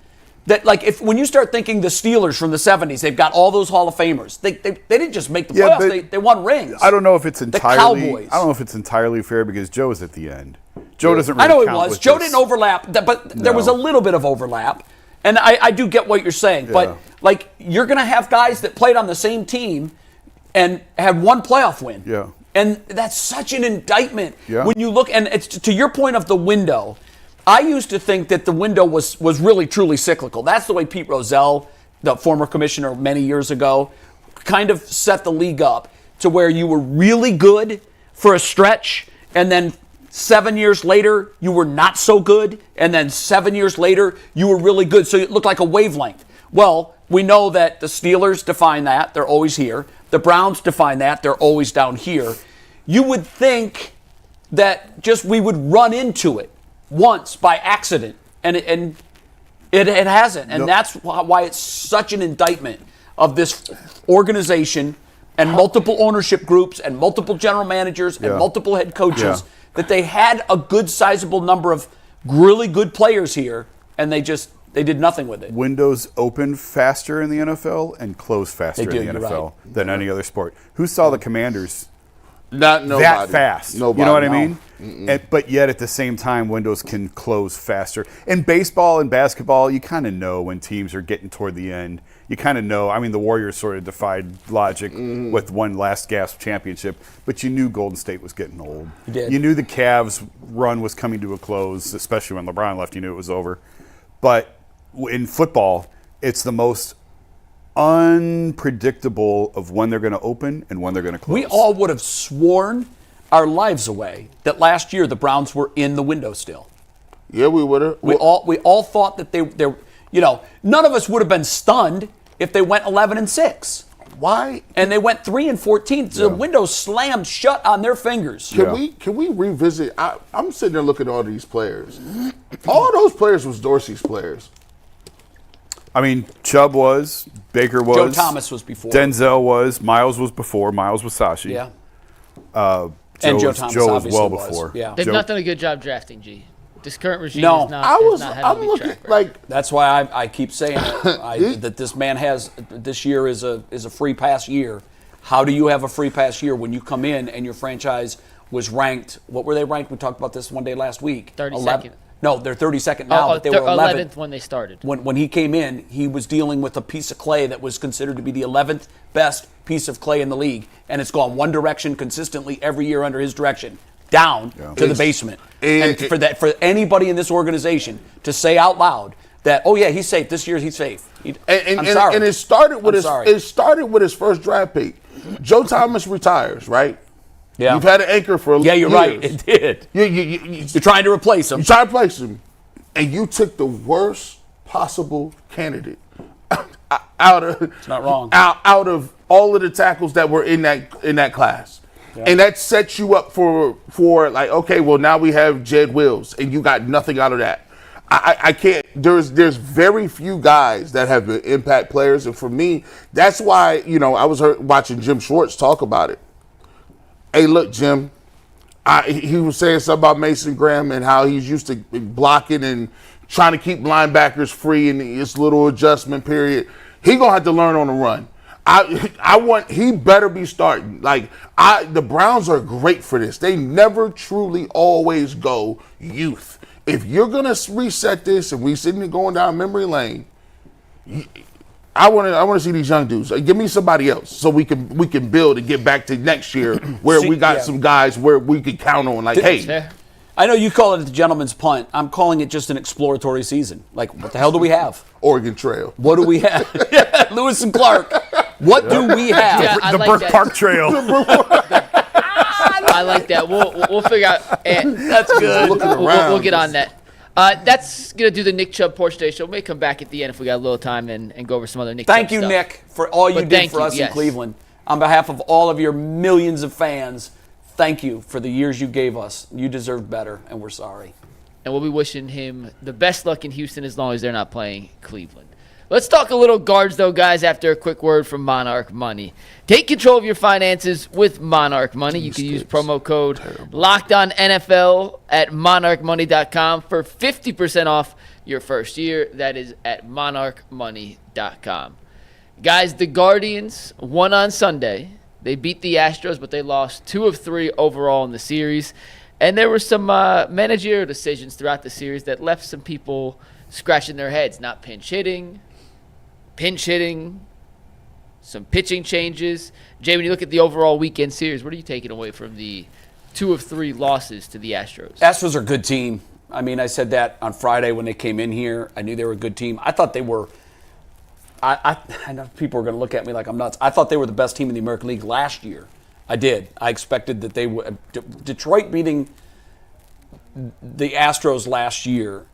that, like, when you start thinking the Steelers from the 70s, they've got all those Hall of Famers. They didn't just make the playoffs. They won rings. I don't know if it's entirely. The Cowboys. I don't know if it's entirely fair because Joe's at the end. Joe doesn't really I know it count was. with Joe this. didn't overlap, but there was a little bit of overlap. And I do get what you're saying, but like you're going to have guys that played on the same team and had 1 playoff win. Yeah. And that's such an indictment Yeah. when you look, and it's to your point of the window, I used to think that the window was really, truly cyclical. That's the way Pete Rozelle, the former commissioner many years ago, kind of set the league up to where you were really good for a stretch, and then 7 years later, you were not so good, and then 7 years later, you were really good. So it looked like a wavelength. Well, we know that the Steelers define that. They're always here. The Browns define that. They're always down here. You would think that just we would run into it once by accident, and it hasn't. And that's why it's such an indictment of this organization and multiple ownership groups and multiple general managers and multiple head coaches that they had a good sizable number of really good players here, and they did nothing with it. Windows open faster in the NFL and close faster in the NFL than any other sport. Who saw the Commanders Not nobody. that fast? Nobody. You know what I mean? But yet at the same time, windows can close faster. In baseball and basketball, you kind of know when teams are getting toward the end. You kind of know. I mean, the Warriors sort of defied logic with one last gasp championship, but you knew Golden State was getting old. You did. You knew the Cavs' run was coming to a close, especially when LeBron left. You knew it was over. But in football, it's the most unpredictable of when they're going to open and when they're going to close. We all would have sworn our lives away that last year the Browns were in the window still. Yeah, we would have. We all thought that they're none of us would have been stunned if they went 11-6. Why? And they went 3-14. So the window slammed shut on their fingers. Can we revisit? I'm sitting there looking at all these players. All those players was Dorsey's players. I mean, Chubb was, Baker was. Joe Thomas was before. Denzel was, Miles was before, Miles was Sashi. Yeah. Joe Joe was, Thomas Joe was obviously well was. before. Yeah. They've Joe- not done a good job drafting, G. This current regime No. has not, I'm looking like That's why I keep saying it, that this man has this year is a free pass year. How do you have a free pass year when you come in and your franchise was ranked? What were they ranked? We talked about this one day last week. 32nd. No, they're 32nd now, but they were 11th when they started. When he came in, he was dealing with a piece of clay that was considered to be the 11th best piece of clay in the league, and it's gone one direction consistently every year under his direction, down to the basement. And for anybody in this organization to say out loud that, oh yeah, he's safe this year, he's safe. I'm sorry. And it started with his first draft pick. Joe Thomas retires, right? Yeah. You've had an anchor for Yeah, you're years. right. It did. You're trying to replace him. You try to replace him, and you took the worst possible candidate out of. It's not wrong. Out of all of the tackles that were in that class, and that sets you up for like, okay, well now we have Jed Wills, and you got nothing out of that. I can't. There's very few guys that have been impact players, and for me, that's why I was watching Jim Schwartz talk about it. Hey, look, Jim, he was saying something about Mason Graham and how he's used to blocking and trying to keep linebackers free in this little adjustment period. He going to have to learn on the run. He better be starting. The Browns are great for this. They never truly always go youth. If you're going to reset this and we sitting there going down memory lane, I want to see these young dudes. Give me somebody else so we can build and get back to next year where we got some guys where we could count on. Like, hey, I know you call it the gentleman's punt. I'm calling it just an exploratory season. Like, what the hell do we have? Oregon Trail. What do we have? Lewis and Clark. What do we have? Yeah, the Burke Park Trail. I like that. We'll figure out. That's good. We'll get on that. That's going to do the Nick Chubb portion of the show. We may come back at the end if we got a little time and go over some other Nick Chubb Thank you, stuff. Nick, for all you did for us in Cleveland. On behalf of all of your millions of fans, thank you for the years you gave us. You deserved better, and we're sorry. And we'll be wishing him the best luck in Houston as long as they're not playing Cleveland. Let's talk a little guards, though, guys, after a quick word from Monarch Money. Take control of your finances with Monarch Money. You can use promo code LOCKEDONNFL at monarchmoney.com for 50% off your first year. That is at monarchmoney.com. Guys, the Guardians won on Sunday. They beat the Astros, but they lost 2 of 3 overall in the series. And there were some managerial decisions throughout the series that left some people scratching their heads. Not pinch hitting, some pitching changes. Jay, when you look at the overall weekend series, what are you taking away from the 2 of 3 losses to the Astros? Astros are a good team. I mean, I said that on Friday when they came in here. I knew they were a good team. I thought they were. I know people are going to look at me like I'm nuts. I thought they were the best team in the American League last year. I did. I expected that they would. Detroit beating the Astros last year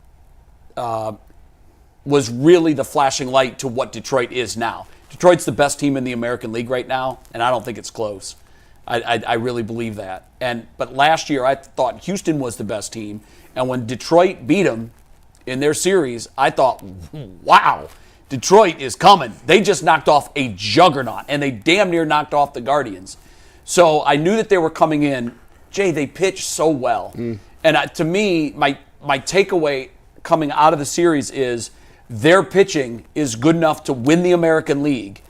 was really the flashing light to what Detroit is now. Detroit's the best team in the American League right now, and I don't think it's close. I really believe that. But last year, I thought Houston was the best team, and when Detroit beat them in their series, I thought, wow, Detroit is coming. They just knocked off a juggernaut, and they damn near knocked off the Guardians. So I knew that they were coming in. Jay, they pitched so well. And to me, my takeaway coming out of the series is their pitching is good enough to win the American League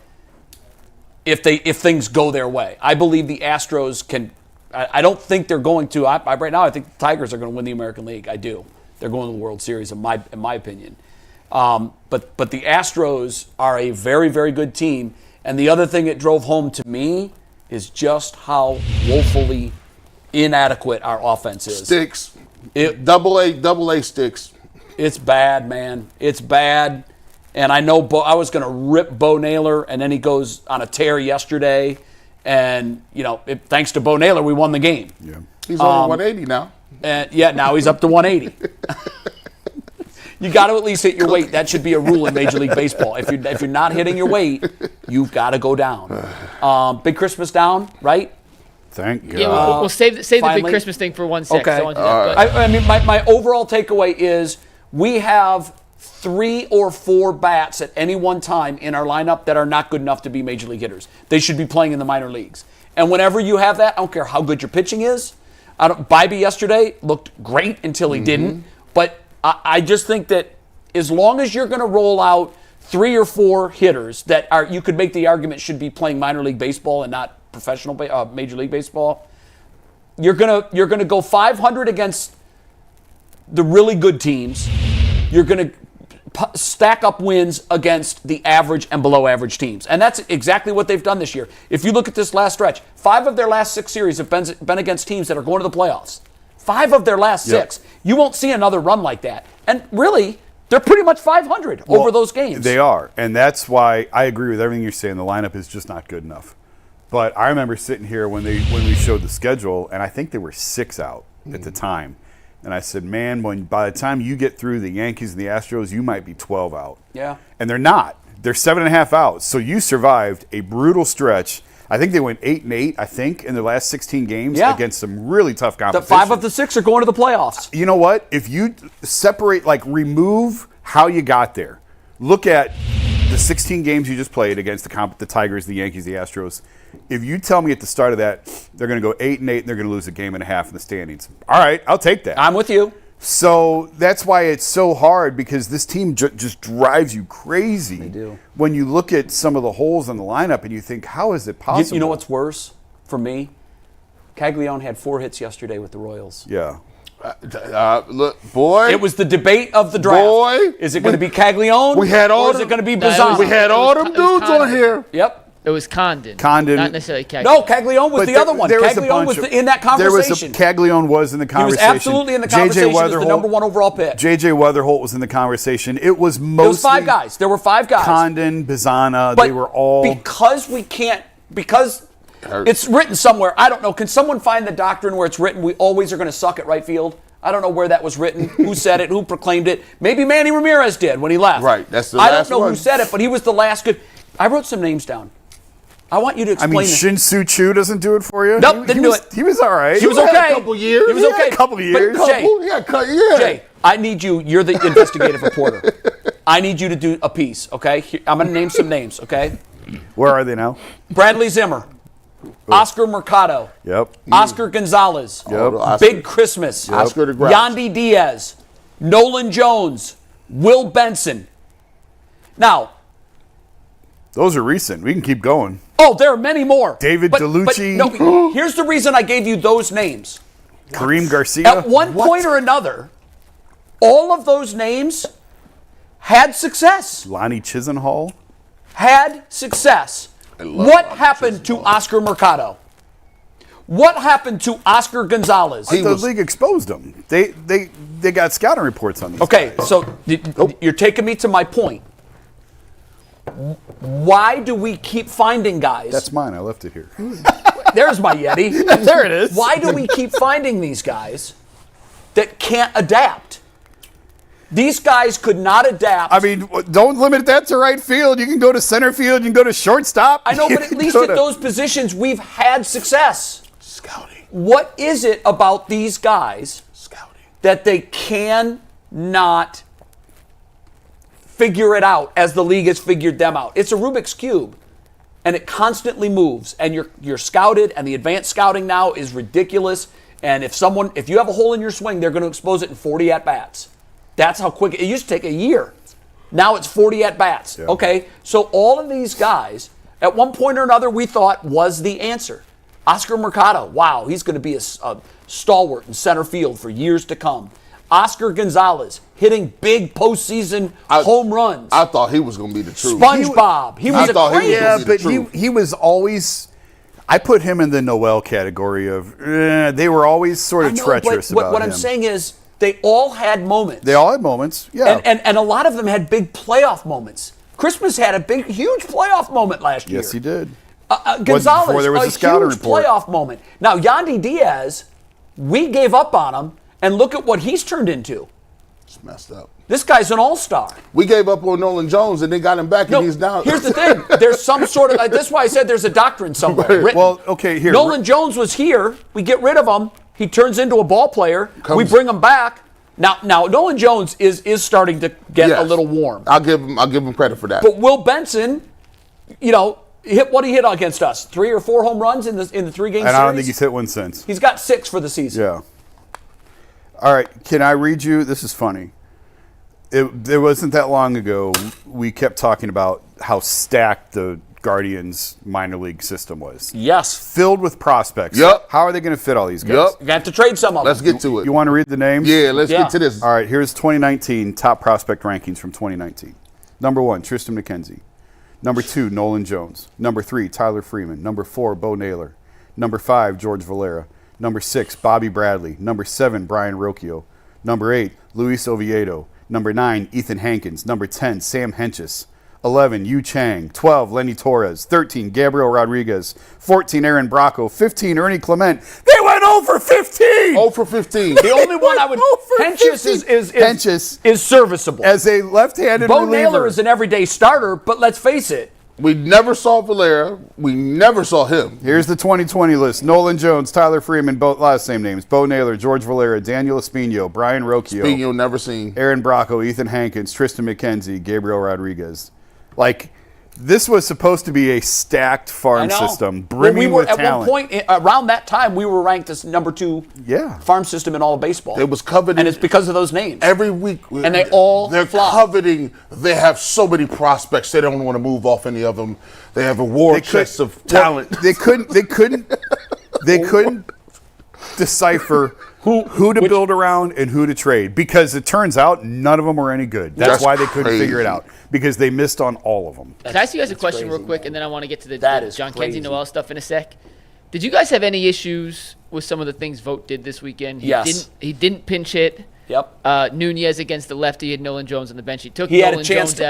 if things go their way. I believe the Astros can. I don't think they're going to. Right now, I think the Tigers are going to win the American League. I do. They're going to the World Series, in my opinion. But the Astros are a very, very good team. And the other thing it drove home to me is just how woefully inadequate our offense is. Sticks. Double A sticks. It's bad, man. It's bad. And I know I was going to rip Bo Naylor, and then he goes on a tear yesterday. And, thanks to Bo Naylor, we won the game. Yeah. He's on 180 now. And now he's up to 180. You got to at least hit your weight. That should be a rule in Major League Baseball. If you're not hitting your weight, you've got to go down. Big Christmas down, right? Thank God. Yeah, we'll save the big Christmas thing for 1 sec. Okay. I want to do that, I mean, my overall takeaway is we have 3 or 4 bats at any one time in our lineup that are not good enough to be Major League hitters. They should be playing in the minor leagues. And whenever you have that, I don't care how good your pitching is. Bybee yesterday looked great until he didn't. But I just think that as long as you're going to roll out 3 or 4 hitters that you could make the argument should be playing minor league baseball and not professional Major League Baseball, you're gonna go 500 against the really good teams. You're gonna stack up wins against the average and below average teams, and that's exactly what they've done this year. If you look at this last stretch, 5 of their last 6 series have been against teams that are going to the playoffs. 5 of their last 6. You won't see another run like that, and really, they're pretty much 500 over those games. They are, and that's why I agree with everything you're saying. The lineup is just not good enough. But I remember sitting here when we showed the schedule, and I think they were 6 out at the time. And I said, man, by the time you get through the Yankees and the Astros, you might be 12 out. Yeah. And they're not. They're 7.5 out. So you survived a brutal stretch. I think they went 8-8, in their last 16 games against some really tough competition. 5 of the 6 are going to the playoffs. You know what? If you separate, remove how you got there, look at the 16 games you just played against the Tigers, the Yankees, the Astros. If you tell me at the start of that they're going to go 8-8 and they're going to lose a game and a half in the standings, all right, I'll take that. I'm with you. So that's why it's so hard, because this team just drives you crazy. They do. When you look at some of the holes in the lineup and you think, how is it possible? You know what's worse for me? Caglione had 4 hits yesterday with the Royals. Yeah. Look, boy. It was the debate of the draft. Boy. Is it going to be Caglione? We had all or is it going to be Bazan? We had all them dudes on here. Yep. It was Condon. Not necessarily Caglione. No, Caglione was the other one. Caglione was in that conversation. Caglione was in the conversation. He was absolutely in the conversation as the number 1 overall pick. J.J. Weatherholt was in the conversation. It was mostly... It was 5 guys. There were 5 guys. Condon, Bazana, but they were all... Because it's written somewhere. I don't know. Can someone find the doctrine where it's written we always are going to suck at right field? I don't know where that was written, who said it, who proclaimed it. Maybe Manny Ramirez did when he left. Right, that's the I last don't know one. who said it, but he was the last good. I wrote some names down. I want you to explain Shin Soo Choo doesn't do it for you? Nope, didn't do it. He was all right. He was He okay. had a couple years. He was okay. A couple years. But Jay, I need you. You're the investigative reporter. I need you to do a piece, okay? I'm going to name some names, okay? Where are they now? Bradley Zimmer. Oscar Mercado. Yep. Oscar Gonzalez. Yep. Big Christmas. Yep. Oscar the Grouch. Yandy Diaz. Nolan Jones. Will Benson. Now. Those are recent. We can keep going. Oh, there are many more. David DeLucci. But no, here's the reason I gave you those names. Kareem Garcia. At one point or another, all of those names had success. Lonnie Chisenhall. Had success. What happened to Oscar Mercado? What happened to Oscar Gonzalez? The league exposed them. They got scouting reports on these Okay, guys. so you're taking me to my point. Why do we keep finding guys? That's mine. I left it here. There's my Yeti. There it is. Why do we keep finding these guys that can't adapt? These guys could not adapt. I mean, don't limit that to right field. You can go to center field. You can go to shortstop. I know, but at least at those positions, we've had success. Scouting. What is it about these guys that they cannot figure it out as the league has figured them out? It's a Rubik's Cube, and it constantly moves, and you're scouted, and the advanced scouting now is ridiculous. And if you have a hole in your swing, they're going to expose it in 40 at-bats. That's how quick. It used to take a year. Now it's 40 at-bats. Yeah. Okay, so all of these guys, at one point or another, we thought was the answer. Oscar Mercado, wow, he's going to be a stalwart in center field for years to come. Oscar Gonzalez hitting big postseason home runs. I thought he was going to be the truth. SpongeBob, he was a crazy. Yeah, the but truth. he was always. I put him in the Noel category of they were always sort of I know, treacherous but about what him. I'm saying is they all had moments. They all had moments, yeah. And a lot of them had big playoff moments. Christmas had a huge playoff moment last year. Yes, he did. Gonzalez, before there was a scouting huge report. playoff moment. Now, Yandy Diaz, we gave up on him, and look at what he's turned into. It's messed up. This guy's an all-star. We gave up on Nolan Jones and then got him back, No, and he's now. here's the thing. There's some sort of, that's why I said there's a doctrine somewhere written. Well, okay, here. Nolan Jones was here. We get rid of him. He turns into a ball player. We bring him back. Now Nolan Jones is starting to get a little warm. I'll give him credit for that. But Will Benson, hit what he hit against us. 3 or 4 home runs in the 3-game series. And I don't think he's hit one since. He's got 6 for the season. Yeah. All right, can I read you? This is funny. It wasn't that long ago we kept talking about how stacked the Guardians minor league system was. Yes. Filled with prospects. Yep. How are they going to fit all these guys? Yep. You have to trade some of them. Let's get to it. You want to read the names? Yeah, let's get to this. All right, here's 2019 top prospect rankings from 2019. Number 1, Tristan McKenzie. Number 2, Nolan Jones. Number 3, Tyler Freeman. Number 4, Bo Naylor. Number 5, George Valera. Number 6, Bobby Bradley. Number 7, Brian Rocchio. Number 8, Luis Oviedo. Number 9, Ethan Hankins. Number 10, Sam Hentges. 11, Yu Chang. 12, Lenny Torres. 13, Gabriel Rodriguez. 14, Aaron Bracco. 15, Ernie Clement. They went 0 for 15! 0 for 15. The only one I would. Hentges is serviceable. As a left-handed Bo reliever. Naylor is an everyday starter, but let's face it. We never saw Valera. We never saw him. Here's the 2020 list. Nolan Jones, Tyler Freeman, both last same names. Bo Naylor, George Valera, Daniel Espino, Brian Rocchio. Espino never seen. Aaron Bracco, Ethan Hankins, Tristan McKenzie, Gabriel Rodriguez. Like, this was supposed to be a stacked farm system, brimming with talent. At one point, around that time, we were ranked as number 2 farm system in all of baseball. It was coveted. And it's because of those names. Every week. And they're flopped. Coveting. They have so many prospects. They don't want to move off any of them. They have a war chest of talent. They couldn't decipher who to build around and who to trade, because it turns out none of them were any good. That's why they couldn't figure it out, because they missed on all of them. Can I ask you guys a question real quick, and then I want to get to the John Kenzie Noel stuff in a sec. Did you guys have any issues with some of the things Vogt did this weekend? He didn't pinch hit. Yep. Nunez against the lefty had Nolan Jones on the bench. He took He had a Nolan chance Jones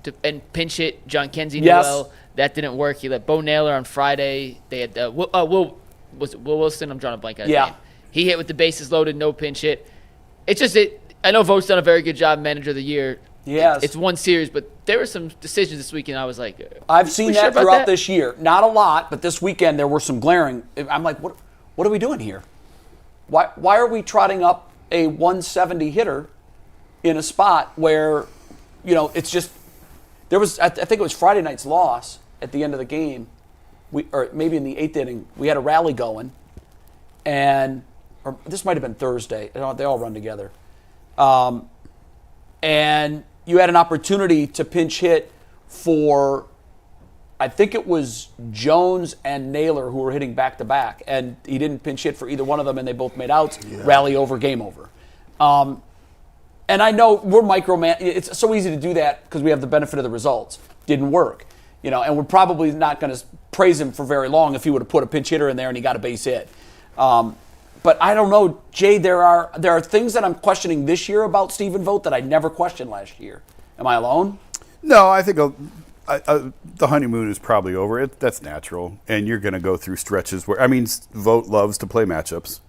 out and pinch hit John Kenzie Yes. Noel. That didn't work. He let Bo Naylor on Friday. They had Will Wilson. I'm drawing a blank on his name. He hit with the bases loaded, no pinch hit. It's just I know Vogt's done a very good job, manager of the year. Yes. It's one series, but there were some decisions this weekend I was like, I've seen that throughout this year. Not a lot, but this weekend there were some glaring. I'm like, what are we doing here? Why are we trotting up a 170 hitter in a spot where, it's just, there was, I think it was Friday night's loss at the end of the game, or maybe in the 8th inning, we had a rally going, or this might have been Thursday. They all run together. And you had an opportunity to pinch hit for, I think it was Jones and Naylor who were hitting back-to-back, and he didn't pinch hit for either one of them, and they both made outs. Rally over, game over. And I know we're microman. It's so easy to do that because we have the benefit of the results. Didn't work. and we're probably not going to praise him for very long if he would have put a pinch hitter in there and he got a base hit. But I don't know, Jay, there are things that I'm questioning this year about Stephen Vogt that I never questioned last year. Am I alone? No, I think the honeymoon is probably over. That's natural. And you're going to go through stretches where, Vogt loves to play matchups.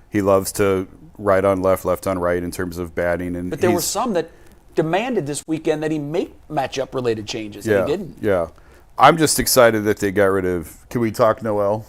He loves to right on left, left on right in terms of batting. But there were some that demanded this weekend that he make matchup-related changes, and he didn't. Yeah. I'm just excited that they got rid of – can we talk Noel?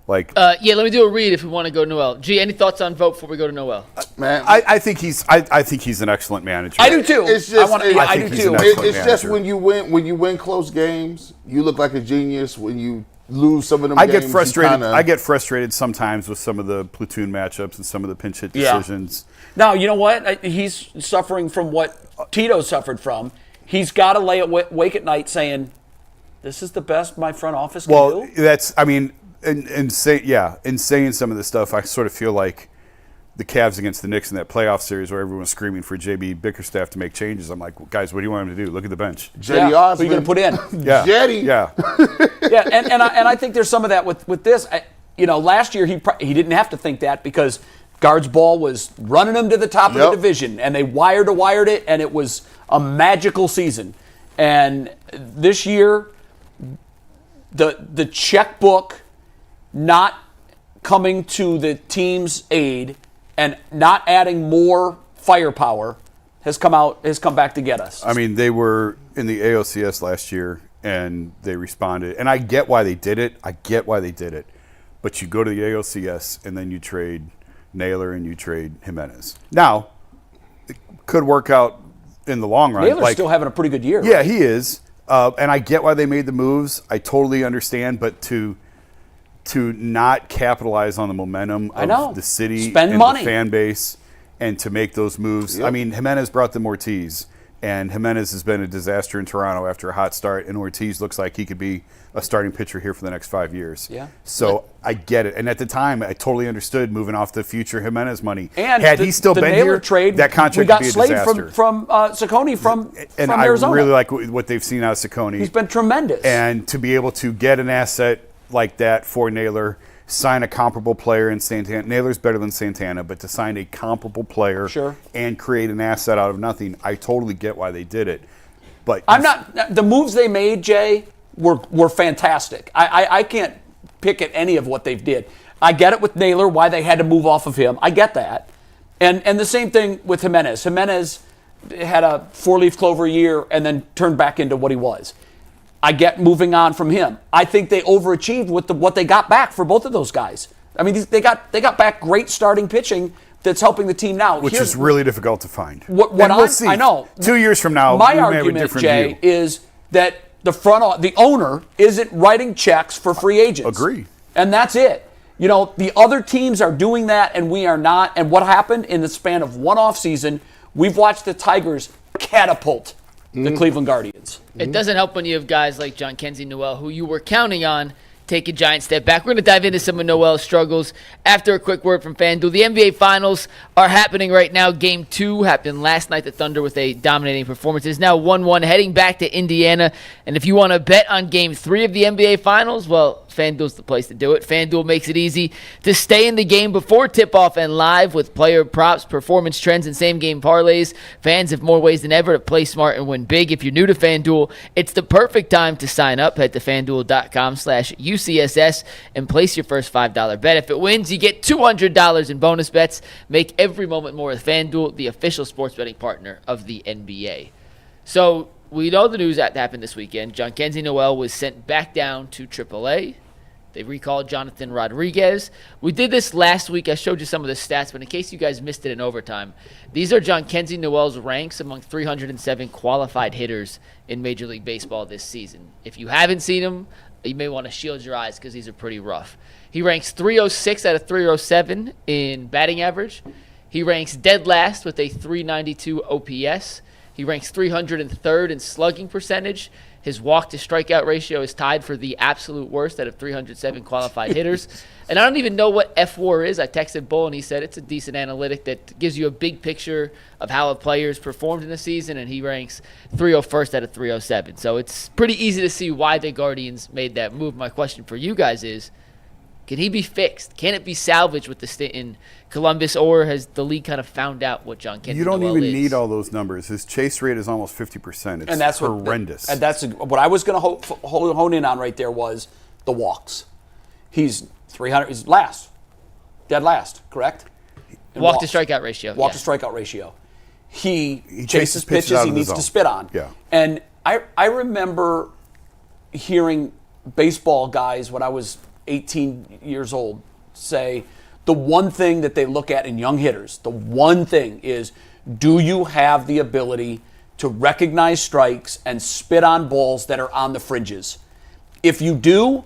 Let me do a read if we want to go Noel. G, any thoughts on Vogt before we go to Noel? Man, I think he's an excellent manager. I do too. It's just, I do too. It's just when you win close games, you look like a genius. When you lose some of them, I get frustrated. I get frustrated sometimes with some of the platoon matchups and some of the pinch hit decisions. Now you know what? He's suffering from what Tito suffered from. He's got to lay awake at night saying, "This is the best my front office can do." Well, that's in saying some of the stuff, I sort of feel like the Cavs against the Knicks in that playoff series where everyone's screaming for JB Bickerstaff to make changes. I'm like, guys, what do you want him to do? Look at the bench. Jetty Osman. Who are you going to put in? Yeah. Jetty. Yeah. Yeah, and I think there's some of that with this. Last year he didn't have to think that because Guard's ball was running him to the top of the division, and they wired it, and it was a magical season. And this year, the checkbook not coming to the team's aid and not adding more firepower has come back to get us. They were in the ALCS last year and they responded. And I get why they did it. But you go to the ALCS and then you trade Naylor and you trade Jimenez. Now, it could work out in the long run. Naylor's still having a pretty good year. Yeah, right? he is. And I get why they made the moves. I totally understand. But to not capitalize on the momentum of the city and the fan base and to make those moves. Yep. Jimenez brought them Ortiz, and Jimenez has been a disaster in Toronto after a hot start, and Ortiz looks like he could be a starting pitcher here for the next 5 years. Yeah. So I get it. And at the time, I totally understood moving off the future Jimenez money. And had he still been Naylor here, trade, that contract we got would be a Slade disaster. from Ciccone from Arizona. I really like what they've seen out of Ciccone. He's been tremendous. And to be able to get an asset like that for Naylor, sign a comparable player in Santana. Naylor's better than Santana, but to sign a comparable player and create an asset out of nothing, I totally get why they did it. But the moves they made, Jay, were fantastic. I can't pick at any of what they've did. I get it with Naylor, why they had to move off of him. I get that. And the same thing with Jimenez. Jimenez had a 4-leaf clover year and then turned back into what he was. I get moving on from him. I think they overachieved with what they got back for both of those guys. They got back great starting pitching that's helping the team now. Which is really difficult to find. We'll see. I know. 2 years from now, my we may argument, have a different Jay, view. is that the owner isn't writing checks for free agents. Agree. And that's it. The other teams are doing that and we are not. And what happened in the span of one offseason, we've watched the Tigers catapult the Cleveland Guardians. It doesn't help when you have guys like John Kenzie Noel, who you were counting on, take a giant step back. We're going to dive into some of Noel's struggles after a quick word from FanDuel. The NBA Finals are happening right now. Game 2 happened last night. The Thunder with a dominating performance. It is now 1-1 heading back to Indiana. And if you want to bet on Game 3 of the NBA Finals, well, FanDuel's the place to do it. FanDuel makes it easy to stay in the game before tip-off and live with player props, performance trends, and same-game parlays. Fans have more ways than ever to play smart and win big. If you're new to FanDuel, it's the perfect time to sign up. Head to FanDuel.com/UCSS and place your first $5 bet. If it wins, you get $200 in bonus bets. Make every moment more with FanDuel, the official sports betting partner of the NBA. So we know the news that happened this weekend. John Kenzie Noel was sent back down to AAA. They recalled Jonathan Rodriguez. We did this last week. I showed you some of the stats, but in case you guys missed it in overtime, these are John Kenzie Noel's ranks among 307 qualified hitters in Major League Baseball this season. If you haven't seen them, you may want to shield your eyes because these are pretty rough. He ranks 306 out of 307 in batting average. He ranks dead last with a 392 OPS. He ranks 303rd in slugging percentage. His walk to strikeout ratio is tied for the absolute worst out of 307 qualified hitters. And I don't even know what F4 is. I texted Bull and he said it's a decent analytic that gives you a big picture of how a player's performed in the season, and he ranks 301st out of 307. So it's pretty easy to see why the Guardians made that move. My question for you guys is, can he be fixed? Can it be salvaged with the stint in Columbus, or has the league kind of found out what John Kent You don't Noel even is? need all those numbers. His chase rate is almost 50%. It's And that's horrendous. And that's what I was going to hone in on right there was the walks. He's 300. He's last, dead last, correct? In Walk to walks. strikeout ratio. Walk yeah. to strikeout ratio. He chases chases pitches pitches out he of the needs zone. to spit on. Yeah. And I remember hearing baseball guys when I was 18 years old say the one thing that they look at in young hitters, the one thing is, do you have the ability to recognize strikes and spit on balls that are on the fringes? If you do,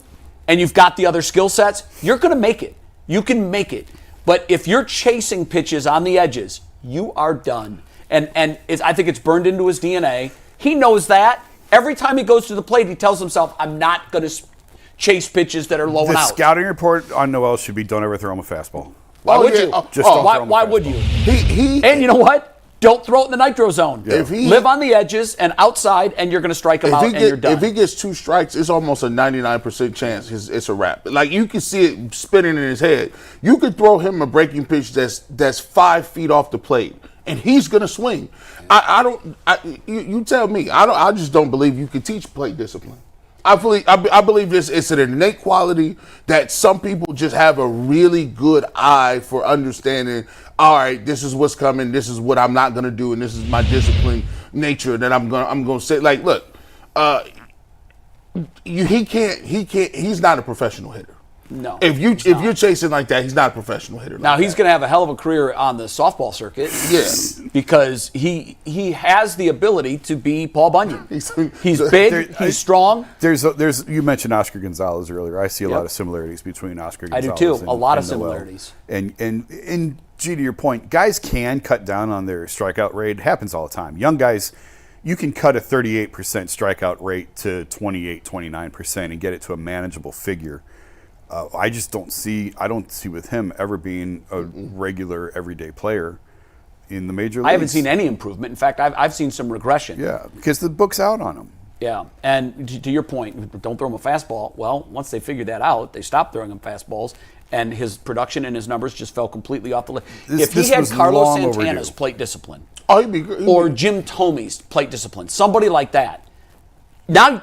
and you've got the other skill sets, you're going to make it. You can make it. But if you're chasing pitches on the edges, you are done. And I think it's burned into his DNA. He knows that. Every time he goes to the plate, he tells himself, I'm not going to chase pitches that are low and The out. scouting report on Noel should be don't ever throw him a fastball. Why would yeah. you? Just don't throw him a Why would you? fastball. And you know what? Don't throw it in the nitro zone. If he- Live on the edges and outside, and you're going to strike him out, and you're done. If he gets 2 strikes, it's almost a 99% chance it's a wrap. Like, you can see it spinning in his head. You could throw him a breaking pitch that's 5 feet off the plate, and he's gonna swing. You tell me. I just don't believe you can teach plate discipline. I believe it's an innate quality that some people just have a really good eye for understanding. All right, this is what's coming. This is what I'm not gonna do, and this is my discipline nature that I'm gonna say. Like, look, he can't. He's not a professional hitter. No. If you're chasing like that, he's not a professional hitter. Now like he's that. going to have a hell of a career on the softball circuit. Yeah. Because he has the ability to be Paul Bunyan. He's big, There- he's strong. There's you mentioned Oscar Gonzalez earlier. I see a lot of similarities between Oscar I do Gonzalez too. and A lot of and Noel. similarities. And G, to your point, guys can cut down on their strikeout rate. It happens all the time. Young guys, you can cut a 38% strikeout rate to 28, 29% and get it to a manageable figure. I don't see with him ever being a regular everyday player in the major leagues. I haven't seen any improvement. In fact, I've seen some regression. Yeah, because the book's out on him. Yeah, and to your point, don't throw him a fastball. Well, once they figured that out, they stopped throwing him fastballs, and his production and his numbers just fell completely off the list. If he this had was Carlos long Santana's overdue. plate discipline, Oh, he'd be great. or Jim Thome's plate discipline, somebody like that, now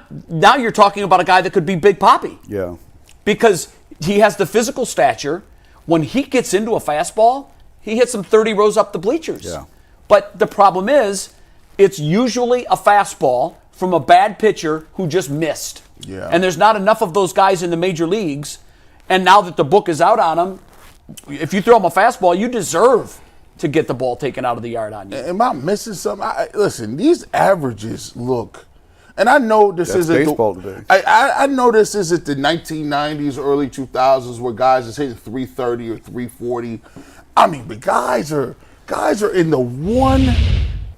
you're talking about a guy that could be Big Papi. Yeah. Because he has the physical stature. When he gets into a fastball, he hits him 30 rows up the bleachers. Yeah. But the problem is, it's usually a fastball from a bad pitcher who just missed. Yeah. And there's not enough of those guys in the major leagues. And now that the book is out on him, if you throw him a fastball, you deserve to get the ball taken out of the yard on you. Am I missing something? Listen, these averages look, and I know this That's isn't baseball today. I know this isn't the 1990s, early 2000s where guys is hitting 330 or 340. I mean, but guys are in the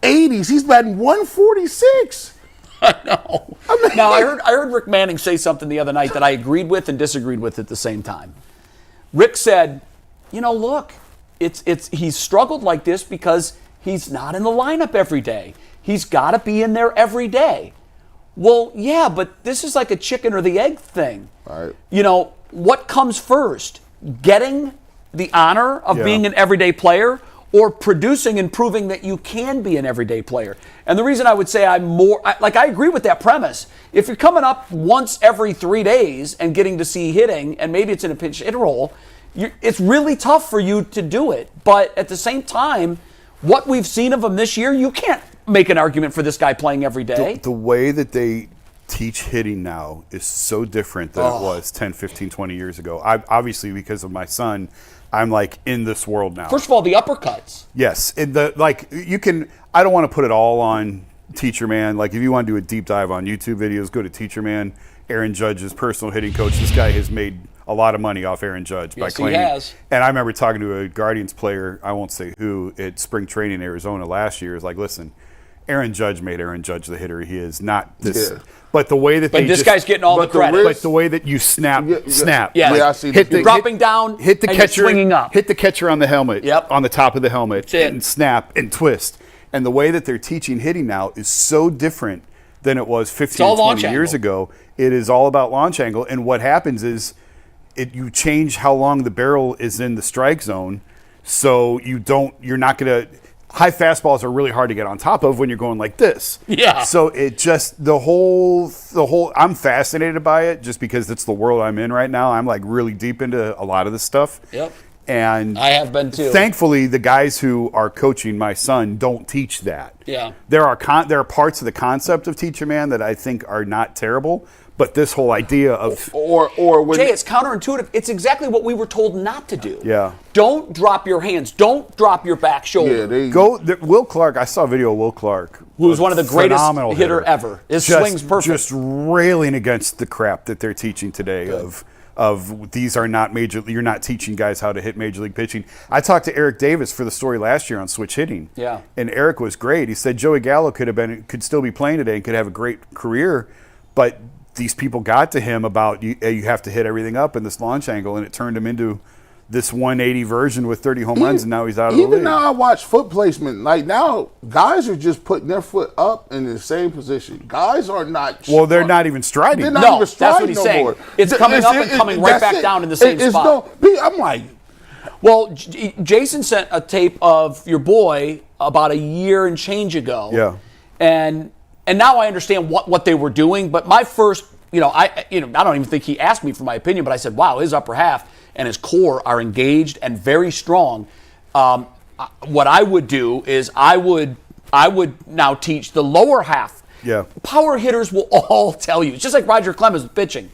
180s. He's batting 146. No. Now, I heard Rick Manning say something the other night that I agreed with and disagreed with at the same time. Rick said, look, he's struggled like this because he's not in the lineup every day. He's got to be in there every day. Well, yeah, but this is like a chicken or the egg thing. Right. What comes first? Getting the honor of Yeah. being an everyday player, or producing and proving that you can be an everyday player? And the reason I would say I agree with that premise. If you're coming up once every 3 days and getting to see hitting, and maybe it's in a pinch hit role, it's really tough for you to do it. But at the same time, what we've seen of him this year, you can't make an argument for this guy playing every day. The way that they teach hitting now is so different than it was 10, 15, 20 years ago. Obviously, because of my son, I'm like in this world now. First of all, the uppercuts. Yes. I don't want to put it all on Teacher Man. Like, if you want to do a deep dive on YouTube videos, go to Teacher Man. Aaron Judge's personal hitting coach. This guy has made a lot of money off Aaron Judge by Yes, he claiming. has. And I remember talking to a Guardians player, I won't say who, at spring training in Arizona last year. Is like, listen, Aaron Judge made Aaron Judge the hitter he is, not this. Yeah. But the way that this guy's getting all the credit. But the way that you snap. I see dropping down, hit the and catcher, you're swinging up. hit the catcher on the helmet, Yep. on the top of the helmet, it. and snap and twist. And the way that they're teaching hitting now is so different than it was 15 or 20 years ago. It is all about launch angle. And what happens is you change how long the barrel is in the strike zone. So you're not going to, high fastballs are really hard to get on top of when you're going like this. Yeah. So it just, the whole, I'm fascinated by it just because it's the world I'm in right now. I'm like really deep into a lot of this stuff. Yep. And I have been too. Thankfully, the guys who are coaching my son don't teach that. Yeah. There are parts of the concept of Teacher Man that I think are not terrible, but this whole idea of or when Jay, it's counterintuitive. It's exactly what we were told not to do. Yeah. Don't drop your hands. Don't drop your back shoulder. Will Clark. I saw a video of Will Clark, who's one of the greatest phenomenal hitter ever. His swing's perfect. Just railing against the crap that they're teaching today of these are not major. You're not teaching guys how to hit major league pitching. I talked to Eric Davis for the story last year on switch hitting. Yeah. And Eric was great. He said Joey Gallo could still be playing today and could have a great career, but these people got to him about you have to hit everything up in this launch angle, and it turned him into this 180 version with 30 home runs, and now he's out of the league. Even now I watch foot placement. Like now, guys are just putting their foot up in the same position. Guys are not. Well, they're not even striding. They're not even striding that's what he's saying. more. It's coming up and coming right back down in the same spot. I'm like, well, Jason sent a tape of your boy about a year and change ago. Yeah. And now I understand what they were doing. But my first, I don't even think he asked me for my opinion, but I said, wow, his upper half and his core are engaged and very strong. What I would do is I would now teach the lower half. Yeah. Power hitters will all tell you. It's just like Roger Clemens with pitching.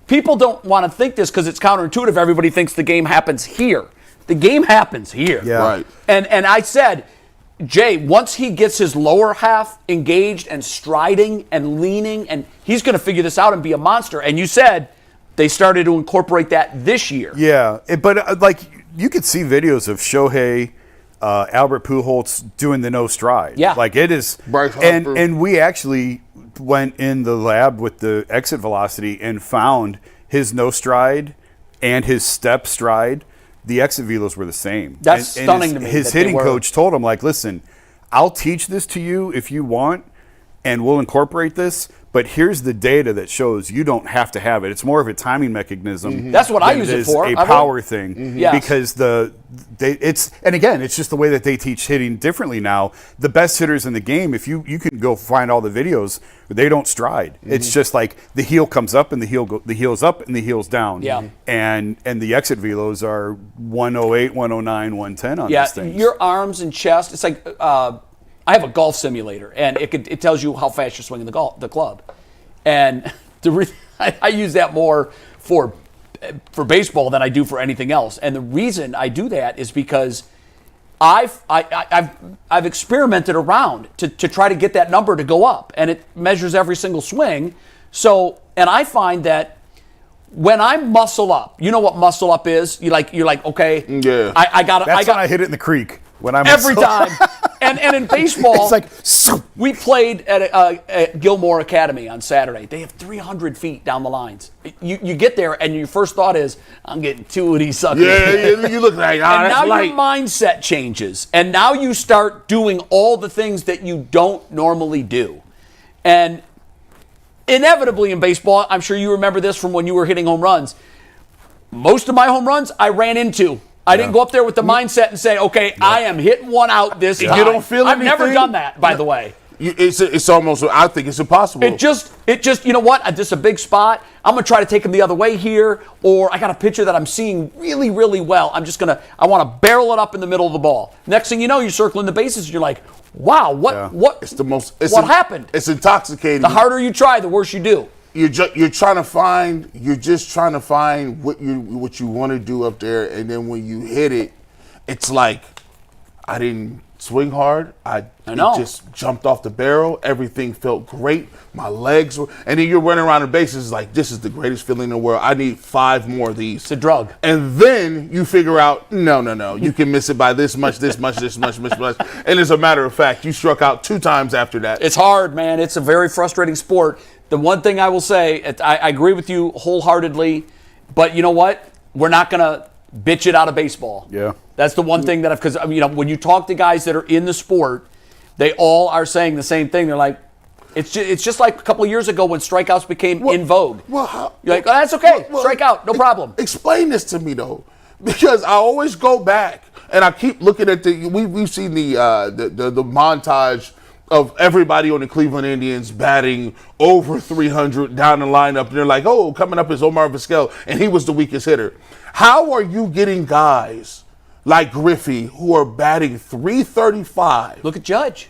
People don't want to think this because it's counterintuitive. Everybody thinks the game happens here. The game happens here. Yeah. right. And I said, Jay, once he gets his lower half engaged and striding and leaning, and he's going to figure this out and be a monster. And you said they started to incorporate that this year. Yeah, but like you could see videos of Shohei, Albert Pujols doing the no stride. Yeah, like it is. Bryce Harper. And we actually went in the lab with the exit velocity and found his no stride and his step stride. The exit velos were the same. That's stunning to me. His hitting coach told him, like, listen, I'll teach this to you if you want, and we'll incorporate this, but here's the data that shows you don't have to have it. It's more of a timing mechanism. Mm-hmm. That's what I use it for. A power thing. Mm-hmm. Yes. Because it's just the way that they teach hitting differently now. The best hitters in the game, if you can go find all the videos, they don't stride. Mm-hmm. It's just like the heel comes up and the heel's up and the heel's down. Yeah. And the exit velos are 108, 109, 110 on these things. Your arms and chest, it's like I have a golf simulator, and it tells you how fast you're swinging the club. And I use that more for baseball than I do for anything else. And the reason I do that is because I've experimented around to try to get that number to go up, and it measures every single swing. So, and I find that when I muscle up, you know what muscle up is? You're like, okay, yeah, I got. That's when I hit it in the creek. When I'm every time. And in baseball, it's like we played at Gilmore Academy on Saturday. They have 300 feet down the lines. You get there, and your first thought is, I'm getting two of these suckers. Yeah, you look like, and that's now light. your mindset changes, and now you start doing all the things that you don't normally do. And inevitably in baseball, I'm sure you remember this from when you were hitting home runs, most of my home runs I ran into. I didn't go up there with the mindset and say, okay, I am hitting one out this time. You don't feel I've never anything? done that, by the way. It's almost, I think it's impossible. It just, you know what? This is a big spot. I'm going to try to take him the other way here, or I got a pitcher that I'm seeing really, really well. I want to barrel it up in the middle of the ball. Next thing you know, you're circling the bases, and you're like, wow, what happened? It's intoxicating. The harder you try, the worse you do. You're just trying to find what you want to do up there, and then when you hit it, it's like I didn't swing hard. I know. It just jumped off the barrel. Everything felt great. My legs were, and then you're running around the bases like, this is the greatest feeling in the world. I need 5 more of these. It's a drug. And then you figure out, no. You can miss it by this much. And as a matter of fact, you struck out 2 times after that. It's hard, man. It's a very frustrating sport. The one thing I will say, I agree with you wholeheartedly, but you know what? We're not going to bitch it out of baseball. Yeah. That's the one thing that, because when you talk to guys that are in the sport, they all are saying the same thing. They're like, it's just like a couple of years ago when strikeouts became in vogue. Well, you're like, oh, that's okay. Strike out, no problem. Explain this to me though, because I always go back and I keep looking at we've seen the montage of everybody on the Cleveland Indians batting over 300 down the lineup, and they're like, oh, coming up is Omar Vizquel, and he was the weakest hitter. How are you getting guys like Griffey who are batting 335? Look at Judge.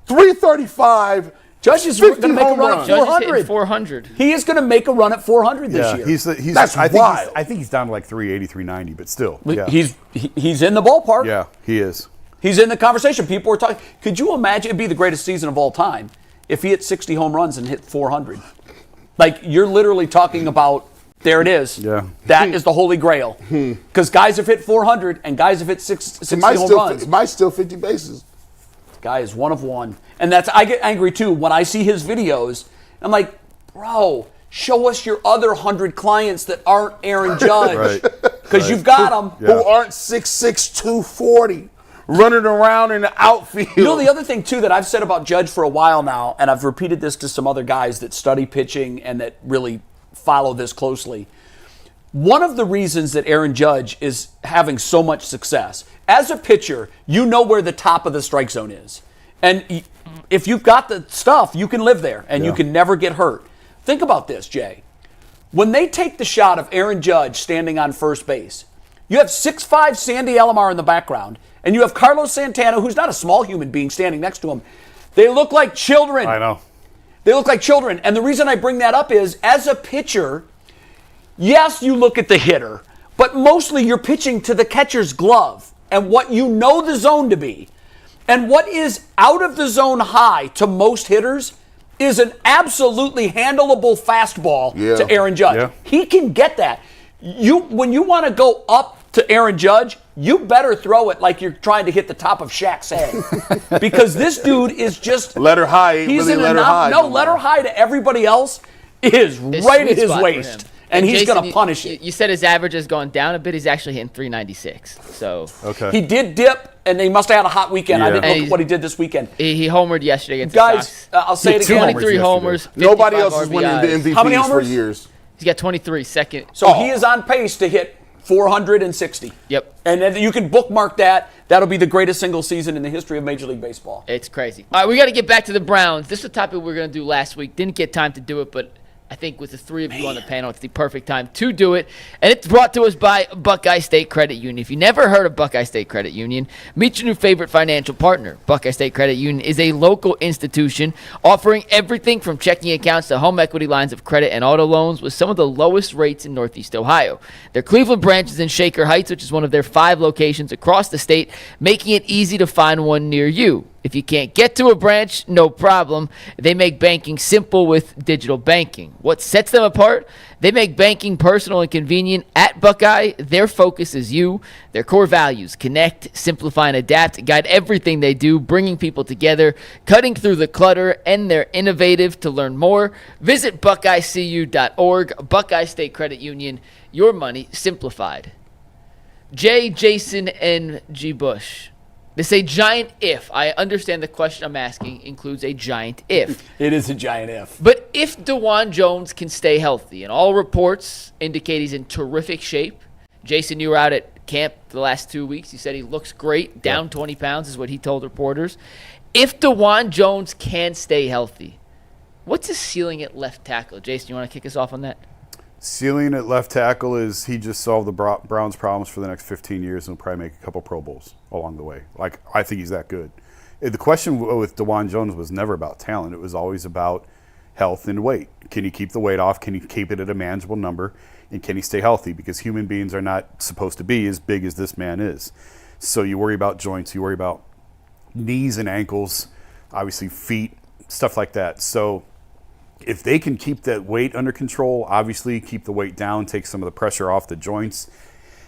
335. Judge is going to make a run at Judge is 400. hitting 400. He is going to make a run at 400 this year. That's wild. I think he's down to like 380, 390, but still. Yeah. He's in the ballpark. Yeah, he is. He's in the conversation. People are talking. Could you imagine? It'd be the greatest season of all time if he hit 60 home runs and hit 400. Like, you're literally talking about, there it is. Yeah. That is the holy grail. Because guys have hit 400 and guys have hit 60 home runs. It might still 50 bases. Guy is one of one. And I get angry too when I see his videos. I'm like, bro, show us your other 100 clients that aren't Aaron Judge. Because you've got them. Who aren't 6'6", 240. Running around in the outfield. You know, the other thing, too, that I've said about Judge for a while now, and I've repeated this to some other guys that study pitching and that really follow this closely. One of the reasons that Aaron Judge is having so much success, as a pitcher, you know where the top of the strike zone is. And if you've got the stuff, you can live there, and you can never get hurt. Think about this, Jay. When they take the shot of Aaron Judge standing on first base, you have 6'5" Sandy Alomar in the background, and you have Carlos Santana, who's not a small human being, standing next to him. They look like children. I know. They look like children. And the reason I bring that up is, as a pitcher, yes, you look at the hitter, but mostly you're pitching to the catcher's glove and what you know the zone to be. And what is out of the zone high to most hitters is an absolutely handleable fastball to Aaron Judge. Yeah. He can get that. When you want to go up to Aaron Judge, you better throw it like you're trying to hit the top of Shaq's head. Because this dude is just... Letter high ain't really letter high. No, letter high to everybody else is right at his waist. And he's going to punish it. You said his average has gone down a bit. He's actually hitting 396. So he did dip, and he must have had a hot weekend. Yeah. I didn't look at what he did this weekend. he homered yesterday against Guys, the Sox. I'll say it again. 23 homers. Nobody 55 else is winning the RBIs. MVPs How many for homers? years. He's got 23 second. So he is on pace to hit 460. Yep. And then you can bookmark that. That'll be the greatest single season in the history of Major League Baseball. It's crazy. All right, we got to get back to the Browns. This is a topic we were going to do last week. Didn't get time to do it, but I think with the three of you on the panel, it's the perfect time to do it. And it's brought to us by Buckeye State Credit Union. If you never heard of Buckeye State Credit Union, meet your new favorite financial partner. Buckeye State Credit Union is a local institution offering everything from checking accounts to home equity lines of credit and auto loans with some of the lowest rates in Northeast Ohio. Their Cleveland branch is in Shaker Heights, which is one of their 5 locations across the state, making it easy to find one near you. If you can't get to a branch, no problem. They make banking simple with digital banking. What sets them apart? They make banking personal and convenient. At Buckeye, their focus is you. Their core values: connect, simplify, and adapt guide everything they do, bringing people together, cutting through the clutter, and they're innovative. To learn more, visit buckeyecu.org. Buckeye State Credit Union, your money simplified. Jay, Jason, and G. Bush. They say giant if. I understand the question I'm asking includes a giant if. It is a giant if. But if Dawand Jones can stay healthy, and all reports indicate he's in terrific shape. Jason, you were out at camp the last 2 weeks. You said he looks great. Down 20 pounds is what he told reporters. If Dawand Jones can stay healthy, what's his ceiling at left tackle? Jason, you want to kick us off on that? Ceiling at left tackle is he just solved the Browns' problems for the next 15 years and will probably make a couple Pro Bowls along the way. Like, I think he's that good. The question with Dawand Jones was never about talent. It was always about health and weight. Can he keep the weight off? Can he keep it at a manageable number? And can he stay healthy? Because human beings are not supposed to be as big as this man is. So you worry about joints. You worry about knees and ankles, obviously feet, stuff like that. So if they can keep that weight under control, obviously keep the weight down, take some of the pressure off the joints,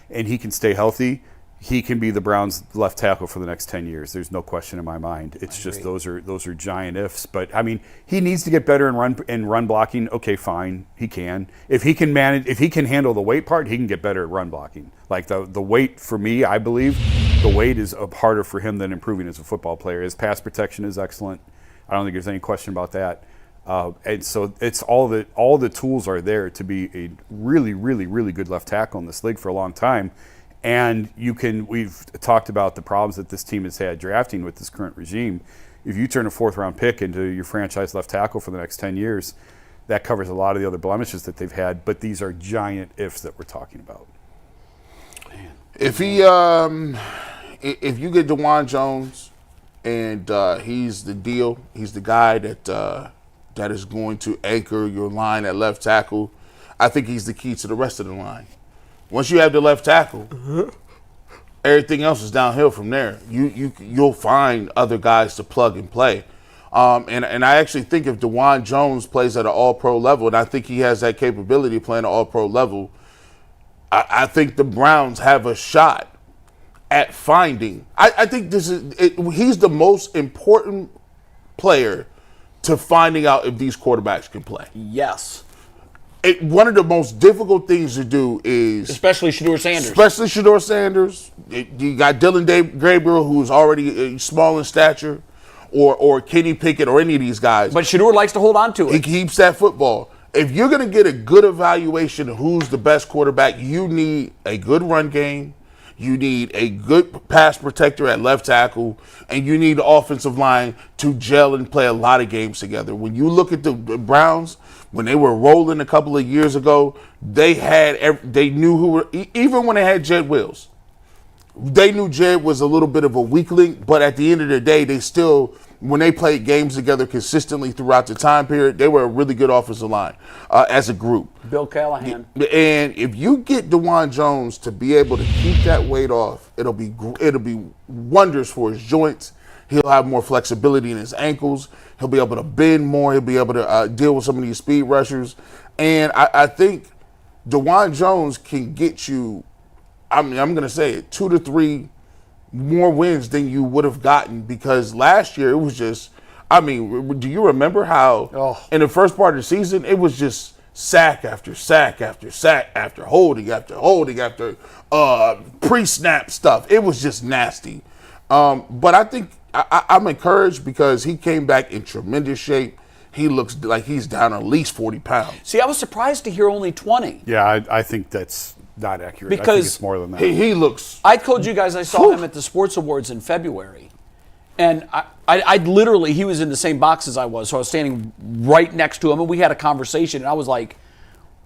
and he can stay healthy, he can be the Browns' left tackle for the next 10 years. There's no question in my mind. It's just those are giant ifs. But I mean, he needs to get better in run blocking. Okay, fine, he can. If he can handle the weight part, he can get better at run blocking. Like the weight for me, I believe the weight is harder for him than improving as a football player. His pass protection is excellent. I don't think there's any question about that. And so it's all the tools are there to be a really, really, really good left tackle in this league for a long time. And we've talked about the problems that this team has had drafting with this current regime. If you turn a 4th-round pick into your franchise left tackle for the next 10 years, that covers a lot of the other blemishes that they've had. But these are giant ifs that we're talking about. Man. If you get Dawand Jones and he's the deal, he's the guy that is going to anchor your line at left tackle, I think he's the key to the rest of the line. Once you have the left tackle, everything else is downhill from there. You'll find other guys to plug and play. And I actually think if Dawand Jones plays at an all-pro level, and I think he has that capability of playing at an all-pro level, I think the Browns have a shot at finding. I think he's the most important player to finding out if these quarterbacks can play. Yes. One of the most difficult things to do is... Especially Shedeur Sanders. You got Dylan Gabriel, who's already small in stature, or Kenny Pickett, or any of these guys. But Shedeur likes to hold on to it. He keeps that football. If you're going to get a good evaluation of who's the best quarterback, you need a good run game, you need a good pass protector at left tackle, and you need the offensive line to gel and play a lot of games together. When you look at the Browns, when they were rolling a couple of years ago, they knew who were, even when they had Jed Wills, they knew Jed was a little bit of a weak link, but at the end of the day, they still, when they played games together consistently throughout the time period, they were a really good offensive line as a group. Bill Callahan. And if you get Dawand Jones to be able to keep that weight off, it'll be wonders for his joints. He'll have more flexibility in his ankles. He'll be able to bend more. He'll be able to deal with some of these speed rushers. And I think Dawand Jones can get you, I'm going to say it, 2 to 3 more wins than you would have gotten, because last year it was just, do you remember how in the first part of the season it was just sack after sack after sack after holding after pre-snap stuff. It was just nasty. But I think I'm encouraged because he came back in tremendous shape. He looks like he's down at least 40 pounds. See, I was surprised to hear only 20. Yeah, I think that's not accurate. Because I think it's more than that. He looks... I told you guys I saw him at the Sports Awards in February. And I literally, he was in the same box as I was, so I was standing right next to him, and we had a conversation, and I was like,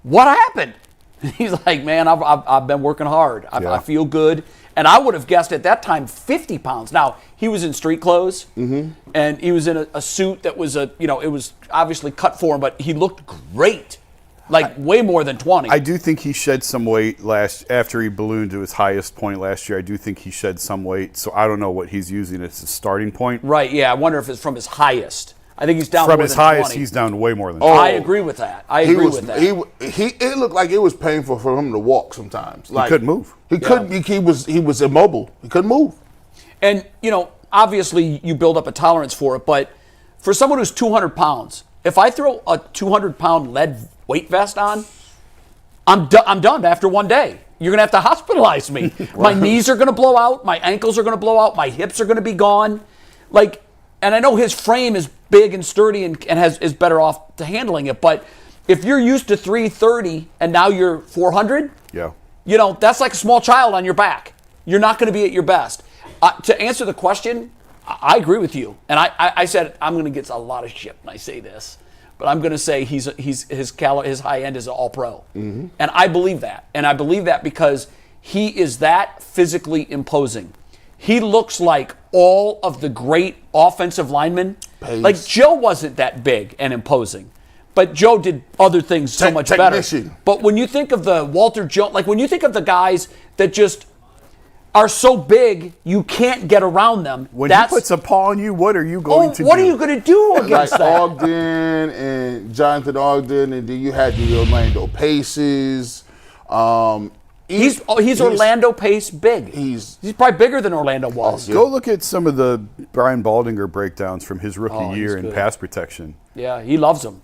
what happened? And he's like, man, I've been working hard. I feel good. And I would have guessed at that time 50 pounds. Now, he was in street clothes, and he was in a suit that was it was obviously cut for him, but he looked great. Like way more than 20. I do think he shed some weight after he ballooned to his highest point last year. I do think he shed some weight, so I don't know what he's using as his starting point. Right, yeah. I wonder if it's from his highest. I think he's down from more his than highest, 20. he's down way more than 20. I agree with that. It looked like it was painful for him to walk sometimes. Like, he couldn't move. He was immobile. He couldn't move. And, obviously you build up a tolerance for it, but for someone who's 200 pounds, if I throw a 200-pound lead weight vest on, I'm done after one day. You're going to have to hospitalize me. My knees are going to blow out. My ankles are going to blow out. My hips are going to be gone. And I know his frame is big and sturdy and is better off to handling it. But if you're used to 330 and now you're 400, that's like a small child on your back. You're not going to be at your best. To answer the question, I agree with you. And I said I'm going to get a lot of shit when I say this. But I'm going to say his high end is an all-pro. And I believe that. And I believe that because he is that physically imposing. He looks like all of the great offensive linemen. Pace. Like Joe wasn't that big and imposing. But Joe did other things so much better. But when you think of the Walter Jones, like when you think of the guys that just, are so big you can't get around them. When he puts a paw on you, what are you going to do? What are you going to do against like that? Ogden and Jonathan Ogden, and then you had the Orlando Paces. He's Orlando Pace big. He's probably bigger than Orlando was. Go look at some of the Brian Baldinger breakdowns from his rookie year in good. pass protection. Yeah, he loves them.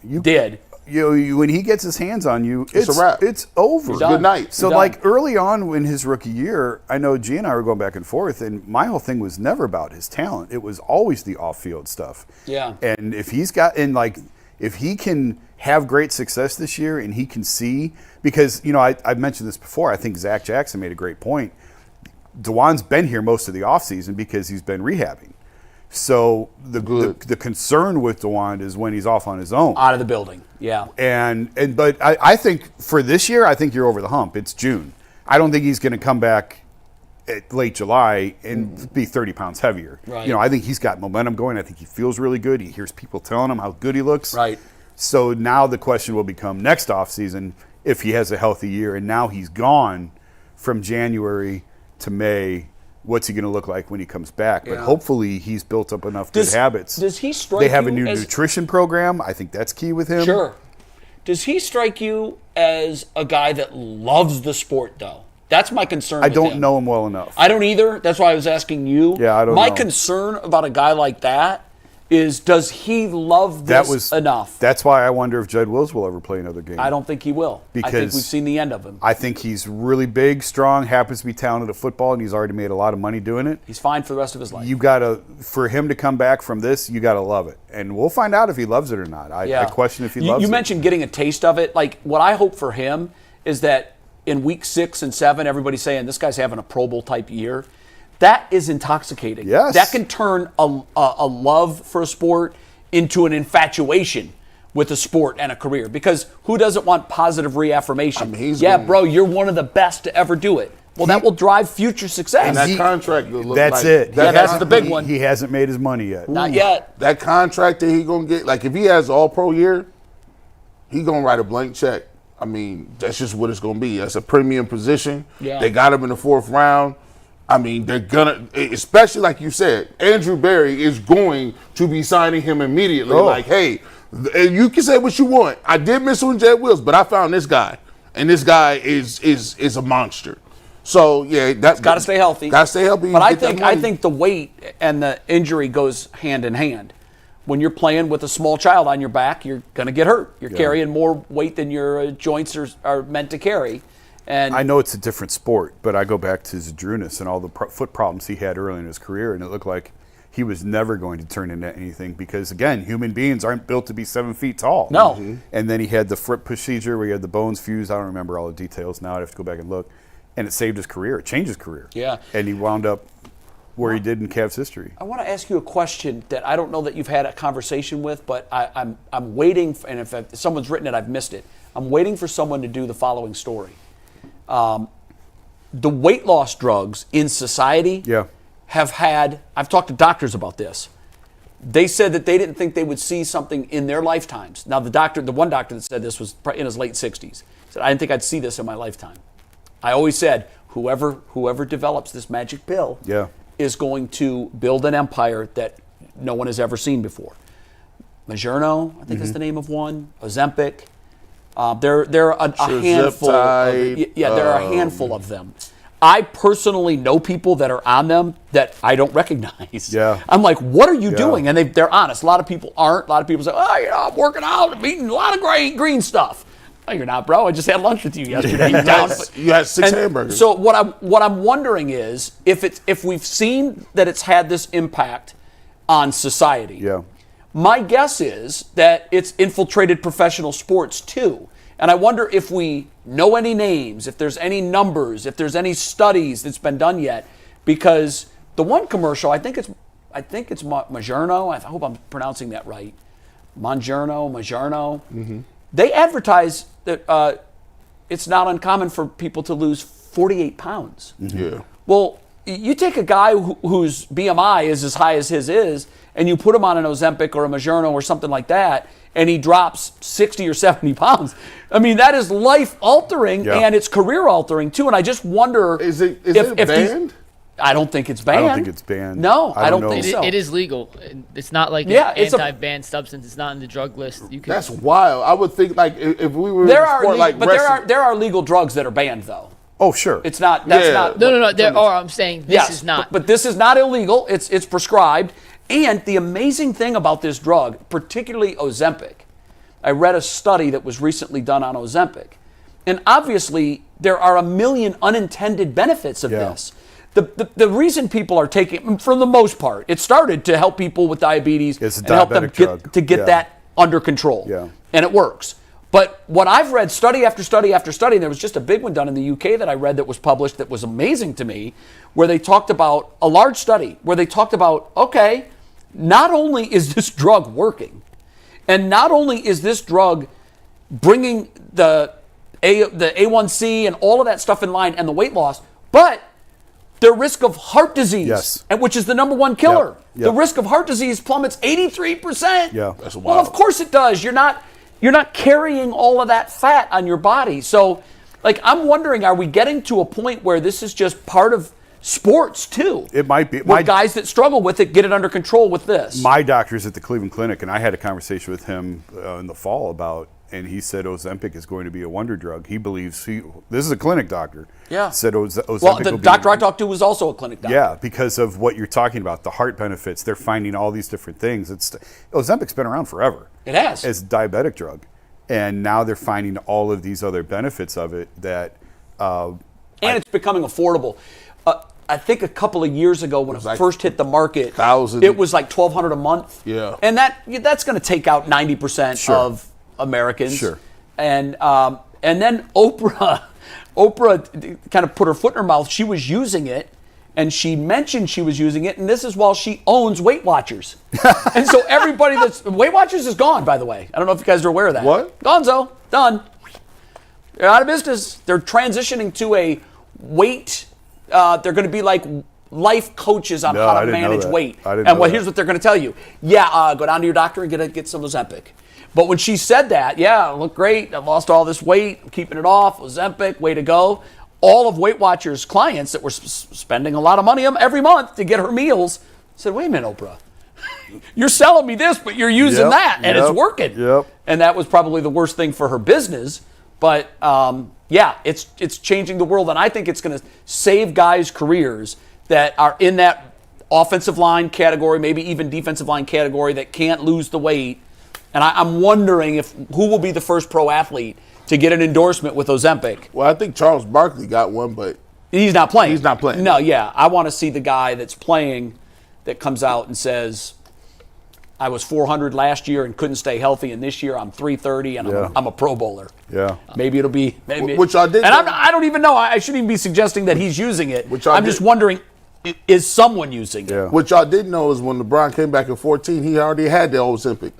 When he gets his hands on you, it's a wrap. It's over. Good night. So, like early on in his rookie year, I know G and I were going back and forth, and my whole thing was never about his talent. It was always the off-field stuff. Yeah. And if he can have great success this year, and he can see, because I've mentioned this before. I think Zach Jackson made a great point. Dawand's been here most of the offseason because he's been rehabbing. So the concern with Dawand is when he's off on his own, out of the building. Yeah. But I think for this year, I think you're over the hump. It's June. I don't think he's going to come back at late July and be 30 pounds heavier. Right. I think he's got momentum going. I think he feels really good. He hears people telling him how good he looks. Right. So now the question will become next offseason if he has a healthy year, and now he's gone from January to May. What's he going to look like when he comes back? But hopefully he's built up enough good habits. Does he strike They have you a new nutrition program. I think that's key with him. Sure. Does he strike you as a guy that loves the sport, though? That's my concern I with don't him. know him well enough. I don't either. That's why I was asking you. Yeah, I don't know. My concern about a guy like that is, does he love this enough? That's why I wonder if Jed Wills will ever play another game. I don't think he will. I think we've seen the end of him. I think he's really big, strong, happens to be talented at football, and he's already made a lot of money doing it. He's fine for the rest of his life. For him to come back from this, you got to love it. And we'll find out if he loves it or not. I question if he loves it. You mentioned getting a taste of it. Like, what I hope for him is that in week 6 and 7, everybody's saying this guy's having a Pro Bowl type year. That is intoxicating. Yes. That can turn a love for a sport into an infatuation with a sport and a career. Because who doesn't want positive reaffirmation? Bro, you're one of the best to ever do it. Well, that will drive future success. And that contract will look that's like, it. That's the big one. He hasn't made his money yet. Not yet. That contract that he going to get, like if he has all-pro year, he going to write a blank check. I mean, that's just what it's going to be. That's a premium position. Yeah. They got him in the 4th round. I mean, they're going to, especially like you said, Andrew Berry is going to be signing him immediately. Like, hey, you can say what you want. I did miss on Jed Wills, but I found this guy. And this guy is a monster. So, yeah. That's got to stay healthy. Got to stay healthy. But I think the weight and the injury goes hand in hand. When you're playing with a small child on your back, you're going to get hurt. You're carrying more weight than your joints are meant to carry. And I know it's a different sport, but I go back to Zadrunas and all the foot problems he had early in his career, and it looked like he was never going to turn into anything because, again, human beings aren't built to be 7 feet tall. No. Mm-hmm. And then he had the foot procedure where he had the bones fused. I don't remember all the details now. I'd have to go back and look. And it saved his career. It changed his career. Yeah. And he wound up where he did in Cavs history. I want to ask you a question that I don't know that you've had a conversation with, but I'm waiting, and if someone's written it, I've missed it. I'm waiting for someone to do the following story. The weight loss drugs in society have had, I've talked to doctors about this. They said that they didn't think they would see something in their lifetimes. Now, the one doctor that said this was in his late 60s. He said, I didn't think I'd see this in my lifetime. I always said, whoever develops this magic pill is going to build an empire that no one has ever seen before. Majerno, I think is the name of one. Ozempic. There are a handful. There are a handful of them. I personally know people that are on them that I don't recognize. Yeah. I'm like, what are you doing? And they're honest. A lot of people aren't. A lot of people say, I'm working out. I'm eating a lot of green stuff. No, you're not, bro. I just had lunch with you yesterday. You had 6 hamburgers. So what I'm wondering is if we've seen that it's had this impact on society. Yeah. My guess is that it's infiltrated professional sports too. And I wonder if we know any names, if there's any numbers, if there's any studies that's been done yet. Because the one commercial, I think it's Majerno. I hope I'm pronouncing that right. Majerno. Mm-hmm. They advertise that it's not uncommon for people to lose 48 pounds. Mm-hmm. Yeah. Well, you take a guy whose BMI is as high as his is, and you put him on an Ozempic or a Majerno or something like that, and he drops 60 or 70 pounds. I mean, that is life-altering, and it's career-altering, too. And I just wonder... Is it banned? I don't think it's banned. I don't think it's banned. No, I don't know. think so. It is legal. It's not like Yeah, an it's a- anti-banned substance. It's not in the drug list. You can. That's wild. I would think like if we were There in a are, sport like but wrestling, there are legal drugs that are banned though. Oh, sure. It's not. That's Yeah. not. No. There are. I'm saying this Yes, is not. But this is not illegal. It's prescribed. And the amazing thing about this drug, particularly Ozempic, I read a study that was recently done on Ozempic, and obviously there are a million unintended benefits of Yeah. this. The reason people are taking, for the most part, it started to help people with diabetes It's a and help them diabetic drug. get Yeah. that under control. Yeah. And it works. But what I've read, study after study after study, and there was just a big one done in the UK that I read that was published that was amazing to me, where they talked about, a large study, where they talked about, okay, not only is this drug working, and not only is this drug bringing the A1C and all of that stuff in line and the weight loss, but their risk of heart disease, Yes. and which is the number one killer, Yep. Yep. the risk of heart disease plummets 83%. Yeah. That's Well, wild. of course it does. You're not carrying all of that fat on your body. So, like, I'm wondering, are we getting to a point where this is just part of sports too? It might be. Where guys that struggle with it get it under control with this. My doctor's at the Cleveland Clinic, and I had a conversation with him in the fall about, and he said Ozempic is going to be a wonder drug. He believes this is a clinic doctor. Yeah. Said Ozempic Well, the will be doctor I talked to was also a clinic doctor. Yeah, because of what you're talking about, the heart benefits. They're finding all these different things. Ozempic's been around forever. It has. As a diabetic drug, and now they're finding all of these other benefits of it that. And it's becoming affordable. I think a couple of years ago when it like first hit the market, 1,000. it was like $1,200 a month. Yeah. And that's going to take out 90% Sure. of Americans. Sure. And then Oprah kind of put her foot in her mouth. She was using it, and she mentioned she was using it, and this is while she owns Weight Watchers. And so everybody Weight Watchers is gone, by the way. I don't know if you guys are aware of that. What? Gonzo, done. They're out of business. They're transitioning to a weight. They're going to be like life coaches on No, how I to didn't know manage that. weight. I didn't And know that. here's what they're going to tell you. Yeah, go down to your doctor and get some Ozempic. But when she said that, yeah, I look great. I lost all this weight. I'm keeping it off. Ozempic, way to go. All of Weight Watchers' clients that were spending a lot of money every month to get her meals said, wait a minute, Oprah. You're selling me this, but you're using Yep, that, and it's yep, working. yep. And that was probably the worst thing for her business. But yeah, it's changing the world, and I think it's going to save guys' careers that are in that offensive line category, maybe even defensive line category, that can't lose the weight. And I'm wondering who will be the first pro athlete to get an endorsement with Ozempic. well, I think Charles Barkley got one, but He's not playing. He's not playing. No, yeah. I want to see the guy that's playing that comes out and says, I was 400 last year and couldn't stay healthy, and this year I'm 330 and Yeah. I'm a Pro Bowler. Yeah. Maybe it'll be. Maybe, Which I did And know. I don't even know. I shouldn't even be suggesting that he's using it. Which I I'm did. just wondering, is someone using it? Yeah. what y'all didn't know is when LeBron came back in 14, he already had the Ozempic.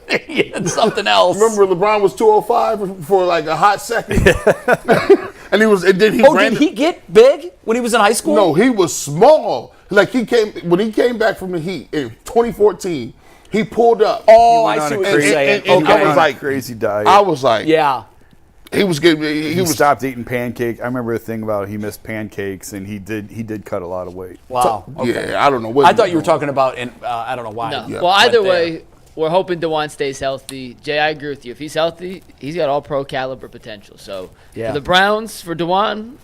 It's something else. Remember LeBron was 205 for like a hot second? and then he Oh, ran. did he get big when he was in high school? No, he was small. Like when he came back from the Heat in 2014, he pulled up. Oh, He went I on see a what crazy- you're saying. and I Okay. was like, crazy diet. I was like, Yeah. he was getting. He He was stopped eating pancakes. I remember a thing about he missed pancakes, and he did cut a lot of weight. Wow. Okay. Yeah, I don't know what. I thought you were talking about, and I don't know why. No. you Well, either went there. way, we're hoping Dawand stays healthy. Jay, I agree with you. If he's healthy, he's got all pro caliber potential. So Yeah. for the Browns, for Dawand,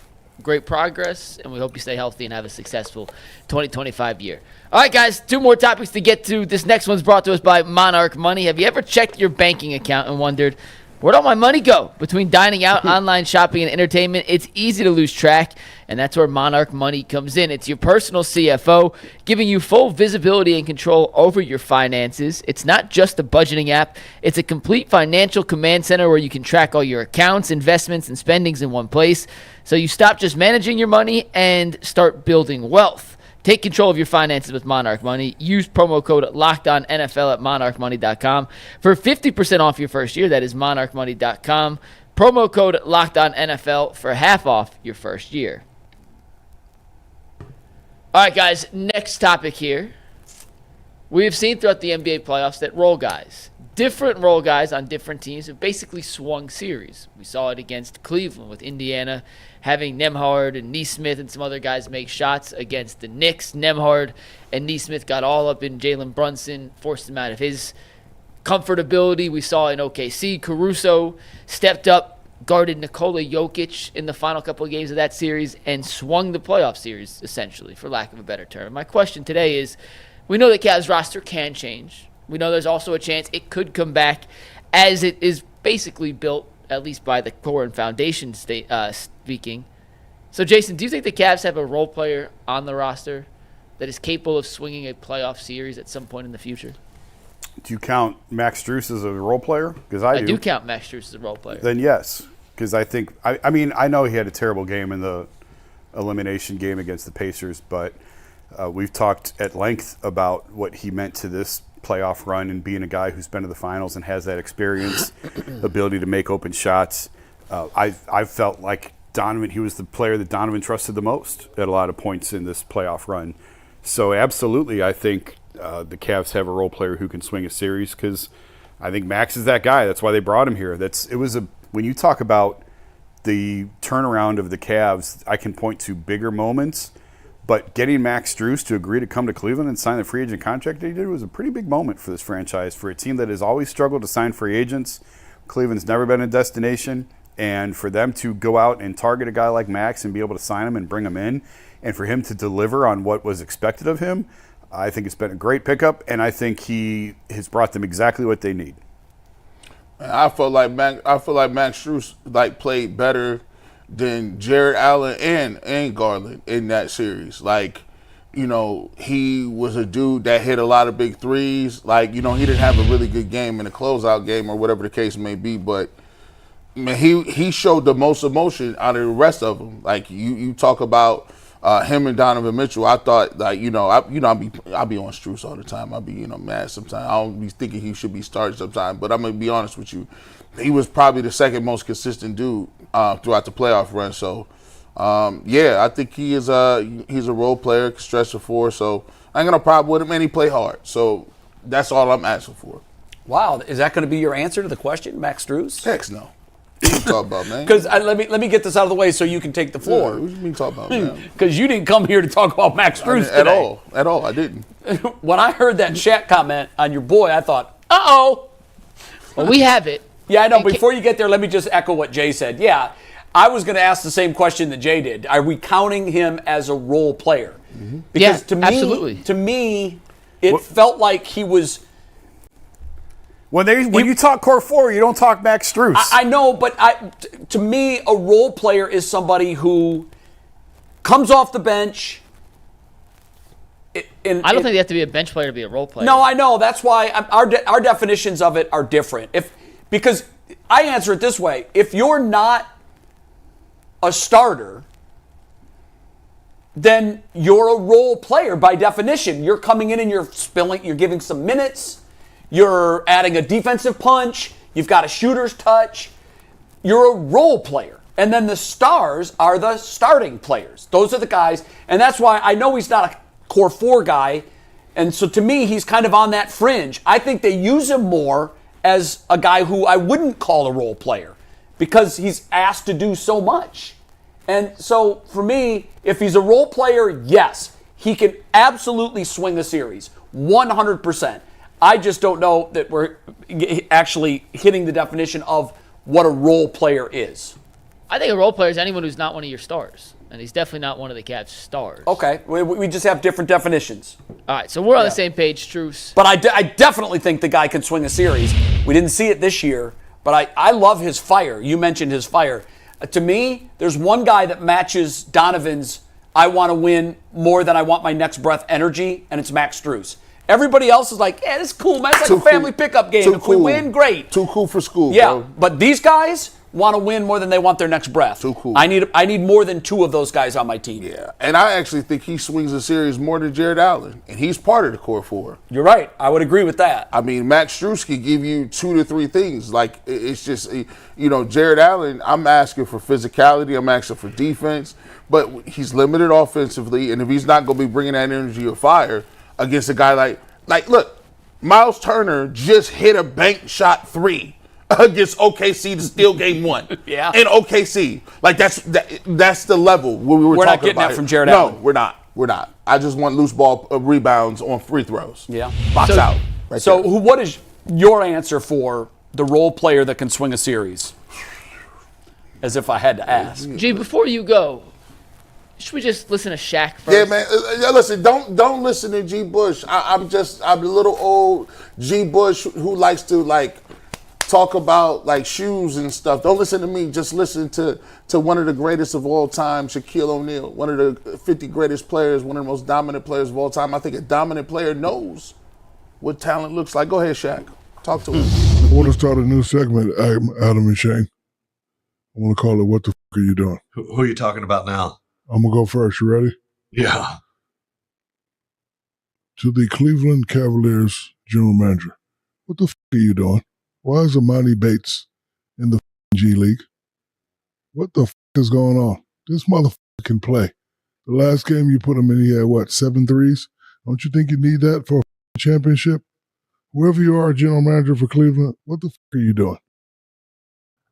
great progress, and we hope you stay healthy and have a successful 2025 year. All right, guys, 2 more topics to get to. This next one's brought to us by Monarch Money. Have you ever checked your banking account and wondered, where'd all my money go? Between dining out, online shopping, and entertainment, it's easy to lose track, and that's where Monarch Money comes in. It's your personal CFO, giving you full visibility and control over your finances. It's not just a budgeting app. It's a complete financial command center where you can track all your accounts, investments, and spendings in one place. So you stop just managing your money and start building wealth. Take control of your finances with Monarch Money. Use promo code LOCKEDONNFL at monarchmoney.com for 50% off your first year. That is monarchmoney.com. Promo code LOCKEDONNFL for half off your first year. All right, guys, next topic here. We have seen throughout the NBA playoffs that different role guys on different teams have basically swung series. We saw it against Cleveland with Indiana having Nembhard and Nesmith and some other guys make shots against the Knicks. Nembhard and Nesmith got all up in Jalen Brunson, forced him out of his comfortability. We saw in OKC, Caruso stepped up, guarded Nikola Jokic in the final couple of games of that series and swung the playoff series, essentially, for lack of a better term. My question today is, we know the Cavs roster can change. We know there's also a chance it could come back as it is basically built, at least by the core and foundation speaking. So, Jason, do you think the Cavs have a role player on the roster that is capable of swinging a playoff series at some point in the future? Do you count Max Strus as a role player? Because I do count Max Strus as a role player. Then yes, because I think I mean I know he had a terrible game in the elimination game against the Pacers, but we've talked at length about what he meant to this playoff run and being a guy who's been to the finals and has that experience, ability to make open shots. I felt like he was the player that Donovan trusted the most at a lot of points in this playoff run. So absolutely, I think the Cavs have a role player who can swing a series because I think Max is that guy. That's why they brought him here. When you talk about the turnaround of the Cavs, I can point to bigger moments, but getting Max Strus to agree to come to Cleveland and sign the free agent contract that he did was a pretty big moment for this franchise, for a team that has always struggled to sign free agents. Cleveland's never been a destination, and for them to go out and target a guy like Max and be able to sign him and bring him in, and for him to deliver on what was expected of him, I think it's been a great pickup, and I think he has brought them exactly what they need. I feel like Max Strus played better than Jared Allen and Garland in that series. He was a dude that hit a lot of big threes. He didn't have a really good game in a closeout game or whatever the case may be, but man, he showed the most emotion out of the rest of them. You talk about him and Donovan Mitchell. I thought I'll be on Strus all the time. I'll be mad sometimes. I don't be thinking he should be starting sometimes. But I'm gonna be honest with you, he was probably the second most consistent dude throughout the playoff run. So I think he's a role player, can stretch the floor. So I ain't gonna problem with him, and he play hard. So that's all I'm asking for. Wow, is that going to be your answer to the question, Max Strus? Heck no. What you talking about, man? Because let me get this out of the way so you can take the floor. Yeah, what you mean talking about, man? Because you didn't come here to talk about Max Strus today. At all. I didn't. When I heard that chat comment on your boy, I thought, uh-oh. Well, we have it. Yeah, I know. Before you get there, let me just echo what Jay said. Yeah, I was going to ask the same question that Jay did. Are we counting him as a role player? Mm-hmm. Because absolutely. To me, it felt like he was. When you talk core four, you don't talk Max Strus. I know, but to me, a role player is somebody who comes off the bench. I don't think they have to be a bench player to be a role player. No, I know. That's why our definitions of it are different. Because I answer it this way: if you're not a starter, then you're a role player by definition. You're coming in and you're giving some minutes. You're adding a defensive punch. You've got a shooter's touch. You're a role player. And then the stars are the starting players. Those are the guys. And that's why I know he's not a core four guy. And so to me, he's kind of on that fringe. I think they use him more as a guy who I wouldn't call a role player because he's asked to do so much. And so for me, if he's a role player, yes, he can absolutely swing a series, 100%. I just don't know that we're actually hitting the definition of what a role player is. I think a role player is anyone who's not one of your stars, and he's definitely not one of the Cavs' stars. Okay, we just have different definitions. All right, so we're on the same page, Strus. But I definitely think the guy can swing a series. We didn't see it this year, but I love his fire. You mentioned his fire. To me, there's one guy that matches Donovan's I want to win more than I want my next breath energy, and it's Max Strus. Everybody else is like, yeah, this is cool, man. It's like a family pickup game. If we win, great. Too cool for school, yeah, bro. But these guys want to win more than they want their next breath. Too cool. I need more than two of those guys on my team. Yeah, and I actually think he swings the series more than Jared Allen, and he's part of the core four. You're right. I would agree with that. I mean, Max Strus can give you 2 to 3 things. It's just, Jared Allen, I'm asking for physicality. I'm asking for defense, but he's limited offensively, and if he's not going to be bringing that energy or fire against a guy like Like, look, Miles Turner just hit a bank shot 3 against OKC to steal game 1. Yeah. In OKC. Like, that's the level we were talking about. We're not getting that from Jared Allen. No, we're not. We're not. I just want loose ball rebounds on free throws. Yeah. Box out. Right so there. what is your answer for the role player that can swing a series? As if I had to ask. G, before you go, should we just listen to Shaq first? Yeah, man. Listen, don't listen to G. Bush. I'm a little old G. Bush who likes to talk about shoes and stuff. Don't listen to me. Just listen to one of the greatest of all time, Shaquille O'Neal, one of the 50 greatest players, one of the most dominant players of all time. I think a dominant player knows what talent looks like. Go ahead, Shaq. Talk to him. I want to start a new segment, Adam and Shane. I want to call it "What the F*** Are You Doing?" Who are you talking about now? I'm going to go first. You ready? Yeah. To the Cleveland Cavaliers general manager. What the F*** are you doing? Why is Amani Bates in the G League? What the F*** is going on? This motherfucker can play. The last game you put him in, he had, 7 threes? Don't you think you need that for a championship? Whoever you are, general manager for Cleveland, what the F*** are you doing?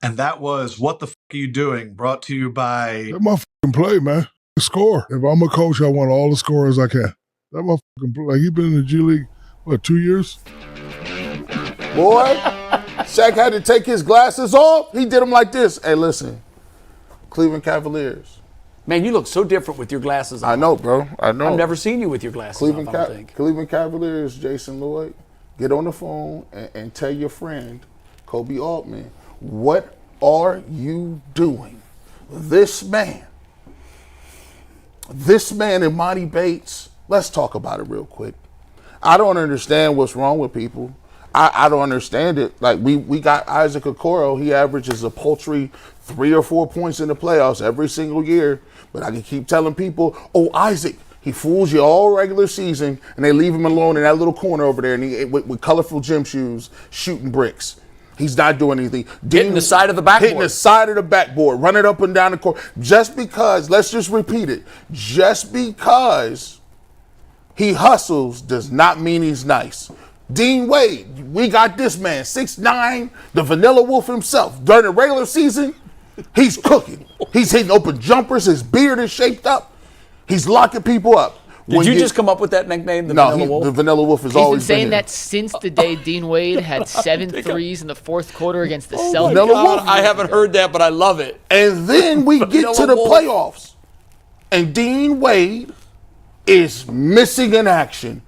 And that was What the F*** Are You Doing? Brought to you by... That motherfucking play, man. Score. If I'm a coach, I want all the scorers I can. That motherfucking play. He been in the G League, 2 years? Boy, Shaq had to take his glasses off. He did them like this. Hey, listen, Cleveland Cavaliers. Man, you look so different with your glasses on. I know, bro. I know. I've never seen you with your glasses on, I don't think. Cleveland Cavaliers, Jason Lloyd, get on the phone and tell your friend, Kobe Altman, what are you doing? This man, Imani Bates, let's talk about it real quick. I don't understand what's wrong with people. I don't understand it. Like, we got Isaac Okoro. He averages a paltry 3 or 4 points in the playoffs every single year. But I can keep telling people, oh, Isaac, he fools you all regular season, and they leave him alone in that little corner over there, and he with colorful gym shoes, shooting bricks. He's not doing anything. Hitting the side of the backboard. Hitting the side of the backboard, running up and down the court. Just because, let's just repeat it, just because he hustles does not mean he's nice. Dean Wade, we got this man, 6'9", the vanilla wolf himself. During the regular season, he's cooking. He's hitting open jumpers. His beard is shaped up. He's locking people up. Did you just come up with that nickname, the Vanilla Wolf? The Vanilla Wolf has He's always been saying been here. that since the day Dean Wade had 7 threes in the fourth quarter against the Celtics. Vanilla Wolf. I haven't heard that, but I love it. And then we get to the playoffs, and Dean Wade is missing in action.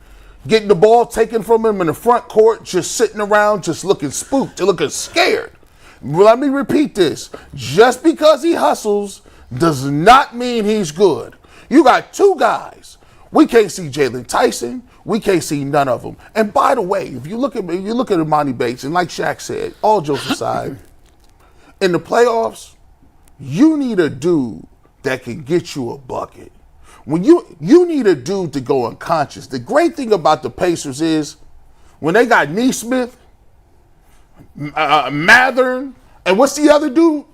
Getting the ball taken from him in the front court, just sitting around, just looking spooked, looking scared. Let me repeat this. Just because he hustles does not mean he's good. You got 2 guys. We can't see Jalen Tyson. We can't see none of them. And by the way, if you look at Imani Bates, and like Shaq said, all jokes aside, in the playoffs, you need a dude that can get you a bucket. When you need a dude to go unconscious. The great thing about the Pacers is when they got Neesmith, Mathern, and what's the other dude?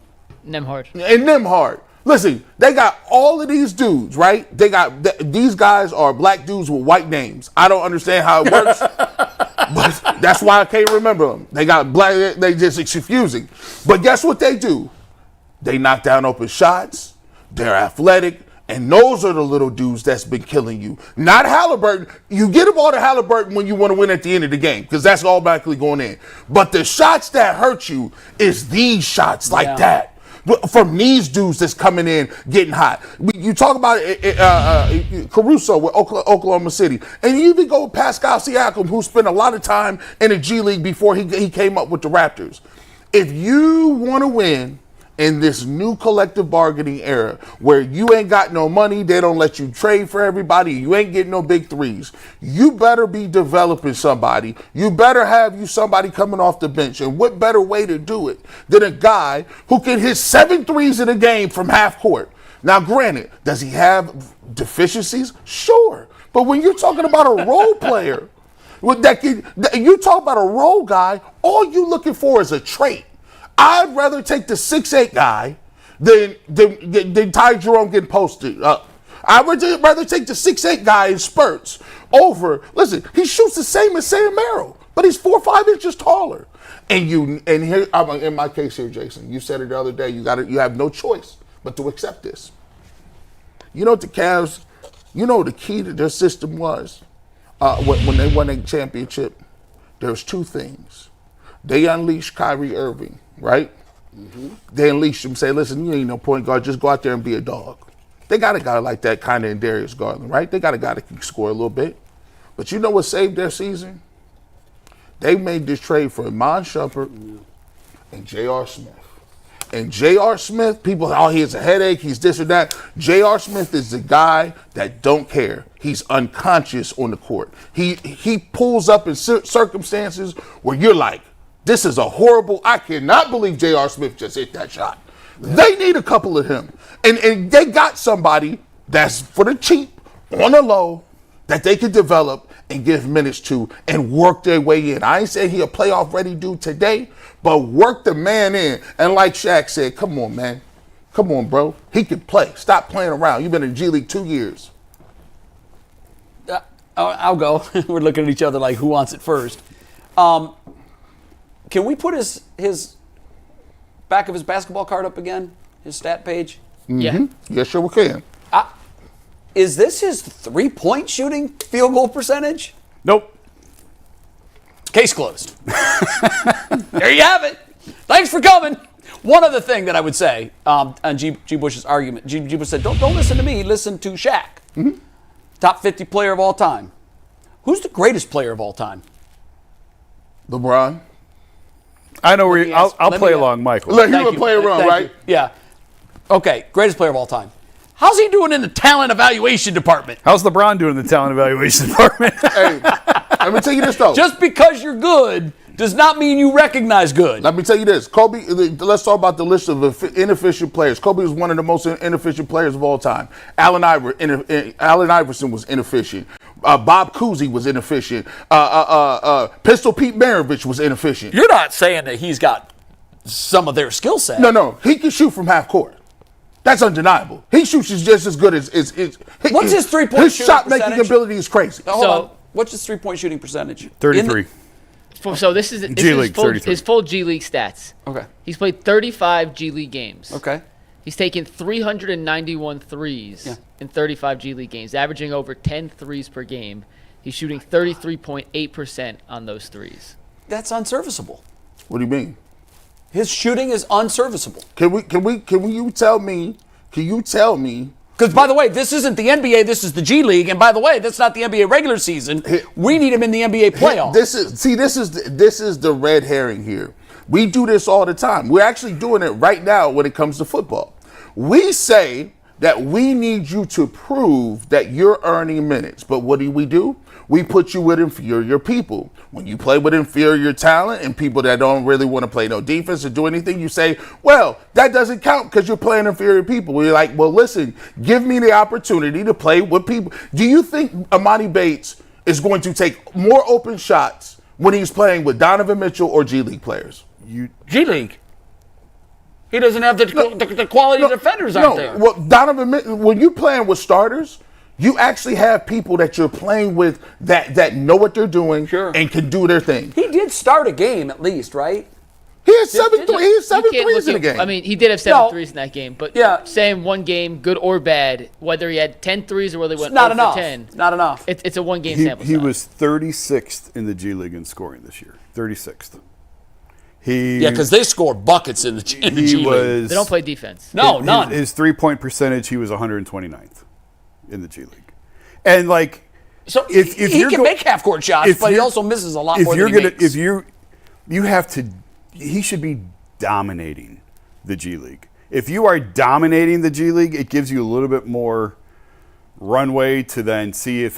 Nembhard. Listen, they got all of these dudes, right? These guys are black dudes with white names. I don't understand how it works, but that's why I can't remember them. They got black, it's confusing. But guess what they do? They knock down open shots. They're athletic. And those are the little dudes that's been killing you. Not Halliburton. You get them all to Halliburton when you want to win at the end of the game, because that's automatically going in. But the shots that hurt you is these shots like that. From these dudes that's coming in, getting hot. You talk about Caruso with Oklahoma City. And you even go with Pascal Siakam, who spent a lot of time in the G League before he came up with the Raptors. If you want to win in this new collective bargaining era where you ain't got no money, they don't let you trade for everybody, you ain't getting no big threes, you better be developing somebody. You better have somebody coming off the bench. And what better way to do it than a guy who can hit 7 threes in a game from half court? Now, granted, does he have deficiencies? Sure. But when you're talking about a role player, you talk about a role guy, all you looking for is a trait. I'd rather take the 6'8" guy than Ty Jerome getting posted up. I would rather take the 6'8" guy in spurts over. Listen, he shoots the same as Sam Merrill, but he's 4 or 5 inches taller. And here, in my case here, Jason, you said it the other day. You have no choice but to accept this. You know what the Cavs? You know the key to their system was when they won a championship. There's 2 things. They unleashed Kyrie Irving, right? Mm-hmm. They unleashed him, say, listen, you ain't no point guard, just go out there and be a dog. They got a guy like that kind of in Darius Garland, right? They got a guy that can score a little bit. But you know what saved their season? They made this trade for Iman Shumpert and J.R. Smith. And J.R. Smith, people, he has a headache, he's this or that. J.R. Smith is the guy that don't care. He's unconscious on the court. He pulls up in circumstances where you're like, this is a horrible, I cannot believe J.R. Smith just hit that shot. They need a couple of him. And they got somebody that's for the cheap, on the low, that they could develop and give minutes to and work their way in. I ain't saying he a playoff ready dude today, but work the man in. And like Shaq said, come on, man. Come on, bro. He can play. Stop playing around. You've been in G League 2 years. I'll go. We're looking at each other like, who wants it first? Can we put his back of his basketball card up again? His stat page? Mm-hmm. Yeah. Yes, sure we can. Is this his 3-point shooting field goal percentage? Nope. Case closed. There you have it. Thanks for coming. One other thing that I would say on G. Bush's argument, G. Bush said, don't listen to me, listen to Shaq. Mm-hmm. Top 50 player of all time. Who's the greatest player of all time? LeBron. I know where I'll play along, Michael. Look, he would play around, right? You. Yeah. Okay, greatest player of all time. How's he doing in the talent evaluation department? How's LeBron doing in the talent evaluation department? Hey, let me tell you this, though. Just because you're good does not mean you recognize good. Let me tell you this. Kobe, let's talk about the list of inefficient players. Kobe was one of the most inefficient players of all time. Allen Iverson was inefficient. Bob Cousy was inefficient. Pistol Pete Maravich was inefficient. You're not saying that he's got some of their skill set. No. He can shoot from half court. That's undeniable. He shoots just as good as what's his 3-point shooting percentage? His shot-making ability is crazy. Hold on. What's his 3-point shooting percentage? 33. So this is his full G League stats. Okay. He's played 35 G League games. Okay. He's taken 391 threes in 35 G League games, averaging over 10 threes per game. He's shooting 33.8% on those threes. That's unserviceable. What do you mean? His shooting is unserviceable. Can you tell me? Because, by the way, this isn't the NBA, this is the G League. And, by the way, that's not the NBA regular season. We need him in the NBA playoffs. This is the red herring here. We do this all the time. We're actually doing it right now when it comes to football. We say that we need you to prove that you're earning minutes. But what do? We put you with inferior people. When you play with inferior talent and people that don't really want to play no defense or do anything, you say, well, that doesn't count because you're playing inferior people. We're like, well, listen, give me the opportunity to play with people. Do you think Amani Bates is going to take more open shots when he's playing with Donovan Mitchell or G League players? G League. He doesn't have the quality defenders out there. Well, Donovan Mitchell, when you're playing with starters, you actually have people that you're playing with that know what they're doing and can do their thing. He did start a game at least, right? He had seven threes in the game. I mean, he did have 7 threes in that game, but saying one game, good or bad, whether he had 10 threes or whether he went not 0 enough. for 10. It's not enough. It's a one-game sample size. He was 36th in the G League in scoring this year. 36th. Because they score buckets in the G League. They don't play defense. No, none. His 3-point percentage, he was 129th in the G League. And so if he can make half-court shots, but he also misses a lot more than he makes. He should be dominating the G League. If you are dominating the G League, it gives you a little bit more runway to then see if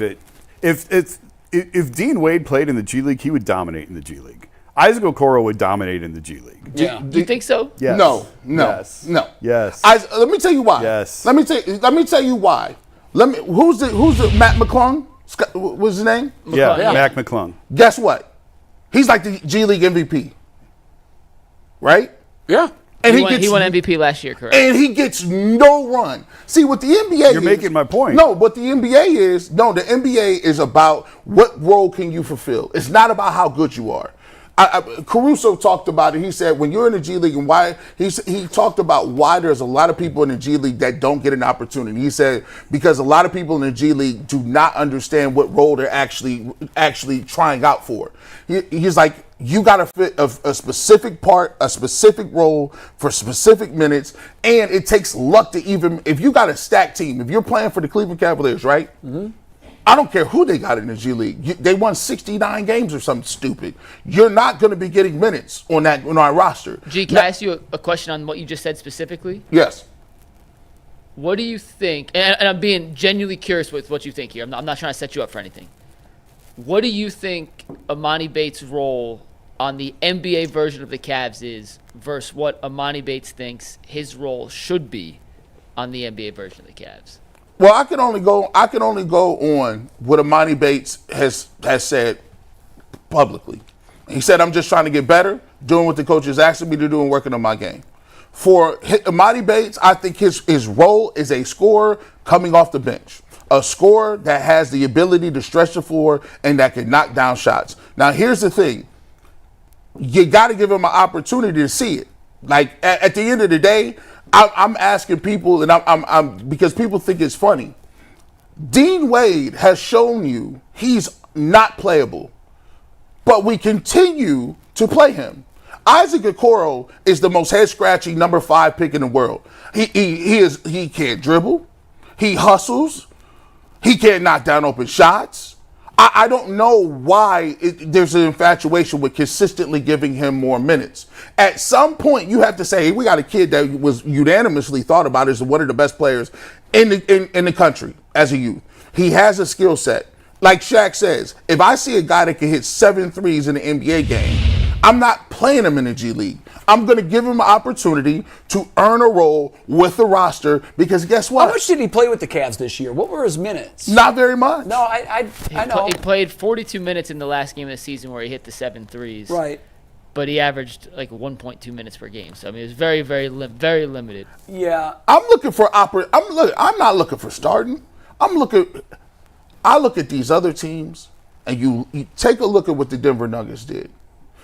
Dean Wade played in the G League, he would dominate in the G League. Isaac Okoro would dominate in the G League. Do you think so? Yes. No. Yes. Let me tell you why. Yes. Let me tell you why. Who's the Matt McClung? What's his name? Mac McClung. Guess what? He's like the G League MVP. Right? Yeah. And he won MVP last year, correct? And he gets no run. See, what the NBA You're making my point. No, what the NBA is, the NBA is about what role can you fulfill. It's not about how good you are. Caruso talked about it. He said when you're in the G League and why he talked about why there's a lot of people in the G League that don't get an opportunity. He said because a lot of people in the G League do not understand what role they're actually trying out for. He's like, you got to fit a specific part, a specific role for specific minutes, and it takes luck to even if you got a stacked team. If you're playing for the Cleveland Cavaliers, right? Mm-hmm. I don't care who they got in the G League. They won 69 games or something stupid. You're not going to be getting minutes on our roster. G, can I ask you a question on what you just said specifically? Yes. What do you think? And I'm being genuinely curious with what you think here. I'm not trying to set you up for anything. What do you think Amani Bates' role on the NBA version of the Cavs is versus what Amani Bates thinks his role should be on the NBA version of the Cavs? Well, I can only go on what Amani Bates has said publicly. He said, I'm just trying to get better, doing what the coach is asking me to do and working on my game. For Amani Bates, I think his role is a scorer coming off the bench. A scorer that has the ability to stretch the floor and that can knock down shots. Now, here's the thing. You got to give him an opportunity to see it. Like, at the end of the day, I'm asking people, and I'm because people think it's funny. Dean Wade has shown you he's not playable, but we continue to play him. Isaac Okoro is the most head-scratching number 5 pick in the world. He can't dribble, he hustles, he can't knock down open shots. I don't know why there's an infatuation with consistently giving him more minutes. At some point, you have to say, hey, we got a kid that was unanimously thought about as one of the best players in the country as a youth. He has a skill set. Like Shaq says, if I see a guy that can hit 7 threes in the NBA game, I'm not playing him in the G League. I'm going to give him an opportunity to earn a role with the roster because guess what? How much did he play with the Cavs this year? What were his minutes? Not very much. No, I know. He played 42 minutes in the last game of the season where he hit the 7 threes. Right. But he averaged like 1.2 minutes per game. So, I mean, it was very, very, very limited. Yeah. I'm looking for I'm not looking for starting. I look at these other teams, and you take a look at what the Denver Nuggets did.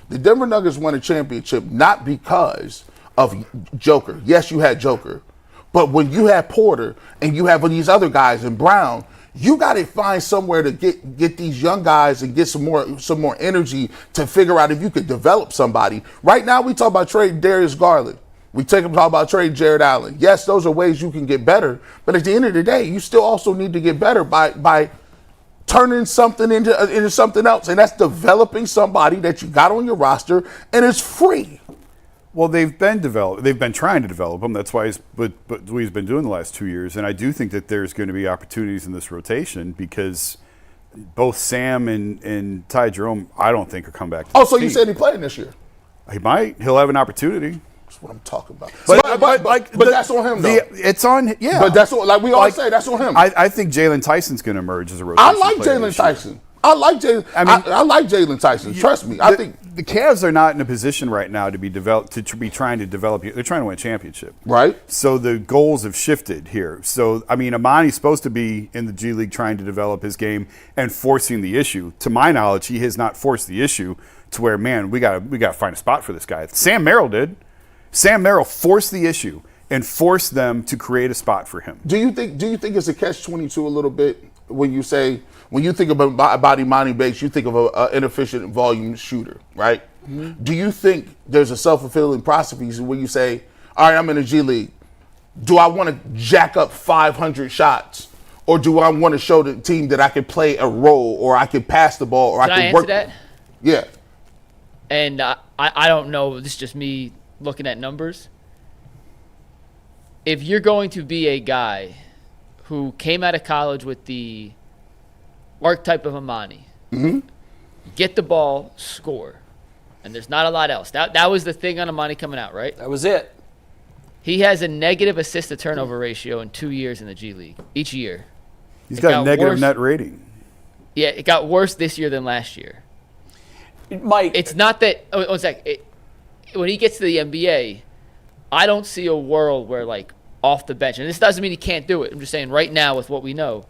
The Denver Nuggets won a championship not because of Joker. Yes, you had Joker. But when you have Porter and you have these other guys and Brown, you got to find somewhere to get these young guys and get some more energy to figure out if you could develop somebody. Right now, we talk about trading Darius Garland. We talk about trading Jared Allen. Yes, those are ways you can get better. But at the end of the day, you still also need to get better by turning something into something else, and that's developing somebody that you got on your roster, and it's free. Well, they've been trying to develop him. That's why what he's been doing the last 2 years. And I do think that there's going to be opportunities in this rotation because both Sam and Ty Jerome, I don't think, are coming back. Oh, so you said he's playing this year? He might. He'll have an opportunity. That's what I'm talking about. But that's on him, though. It's on, yeah. But that's what, like we always say, that's on him. I think Jalen Tyson's going to emerge as a rotation. I like Jalen Tyson. I like Jalen Tyson. Trust me. I think the Cavs are not in a position right now to be trying to develop. They're trying to win a championship, right? So the goals have shifted here. So I mean, Amani's supposed to be in the G League trying to develop his game and forcing the issue. To my knowledge, he has not forced the issue to where, man, we got to find a spot for this guy. Sam Merrill did. Sam Merrill forced the issue and forced them to create a spot for him. Do you think it's a catch-22 a little bit when you think about Imani Bates, you think of an inefficient volume shooter, right? Mm-hmm. Do you think there's a self-fulfilling prophecy when you say, all right, I'm in the G League. Do I want to jack up 500 shots? Or do I want to show the team that I can play a role or I can pass the ball or I can work? That? Yeah. And I don't know. This is just me looking at numbers. If you're going to be a guy who came out of college with the archetype of Amani, mm-hmm. get the ball, score, and there's not a lot else. That was the thing on Amani coming out, right? That was it. He has a negative assist-to-turnover ratio in 2 years in the G League, each year. He's got a negative net rating. Yeah, it got worse this year than last year. Mike. It's not that – one sec. When he gets to the NBA, I don't see a world where, like, off the bench, and this doesn't mean he can't do it. I'm just saying right now with what we know,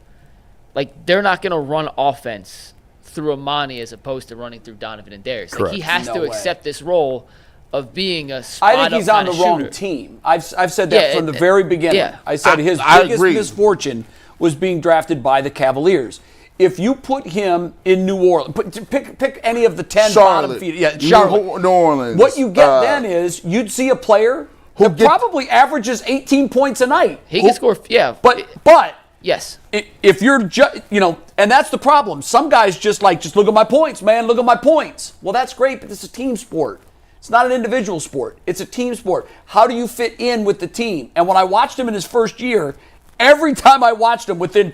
like, they're not going to run offense through Amani as opposed to running through Donovan and Darius. Like, he has to accept this role of being a spot-up I think he's on the wrong shooter. team. I've said that from the very beginning. Yeah. I said his biggest misfortune was being drafted by the Cavaliers. If you put him in New Orleans, pick any of the 10 bottom feeders. Yeah, Charlotte. New Orleans. What you get then is you'd see a player who probably averages 18 points a night. He can score, But yes. If you're, and that's the problem. Some guys just look at my points, man. Look at my points. Well, that's great, but it's a team sport. It's not an individual sport. It's a team sport. How do you fit in with the team? And when I watched him in his first year, every time I watched him, within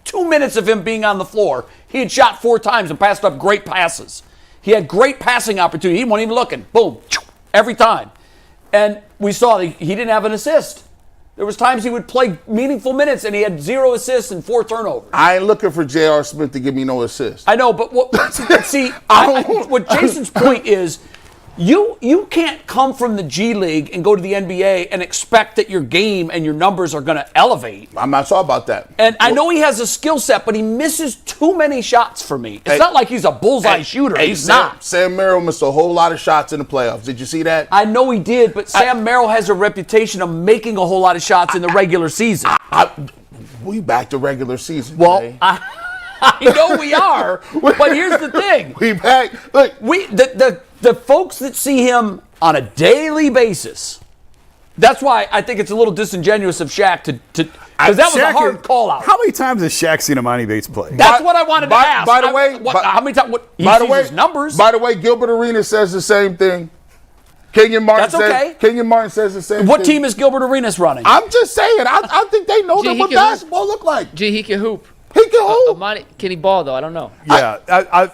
2 minutes of him being on the floor, he had shot 4 times and passed up great passes. He had great passing opportunity. He wasn't even looking. Boom. Every time. And we saw he didn't have an assist. There was times he would play meaningful minutes and he had 0 assists and 4 turnovers. I ain't looking for J.R. Smith to give me no assists. I know, but what Jason's point is, you can't come from the G League and go to the NBA and expect that your game and your numbers are going to elevate. I'm not talking about that. And I know he has a skill set, but he misses too many shots for me. It's not like he's a bullseye shooter. He's not. Sam Merrill missed a whole lot of shots in the playoffs. Did you see that? I know he did, but Sam Merrill has a reputation of making a whole lot of shots in the regular season. We back to regular season. Well, Jay. I know we are, but here's the thing. We back. Look, the folks that see him on a daily basis, that's why I think it's a little disingenuous of Shaq to because that was a hard call out. How many times has Shaq seen Amani Bates play? That's what I wanted to ask. By the way, how many times? By the way, his numbers. By the way, Gilbert Arenas says the same thing. Kenyon Martin says the same thing. What team is Gilbert Arenas running? I'm just saying. I think they know what basketball look like. He can hoop. He can hoop. Amani, can he ball though? I don't know. Yeah,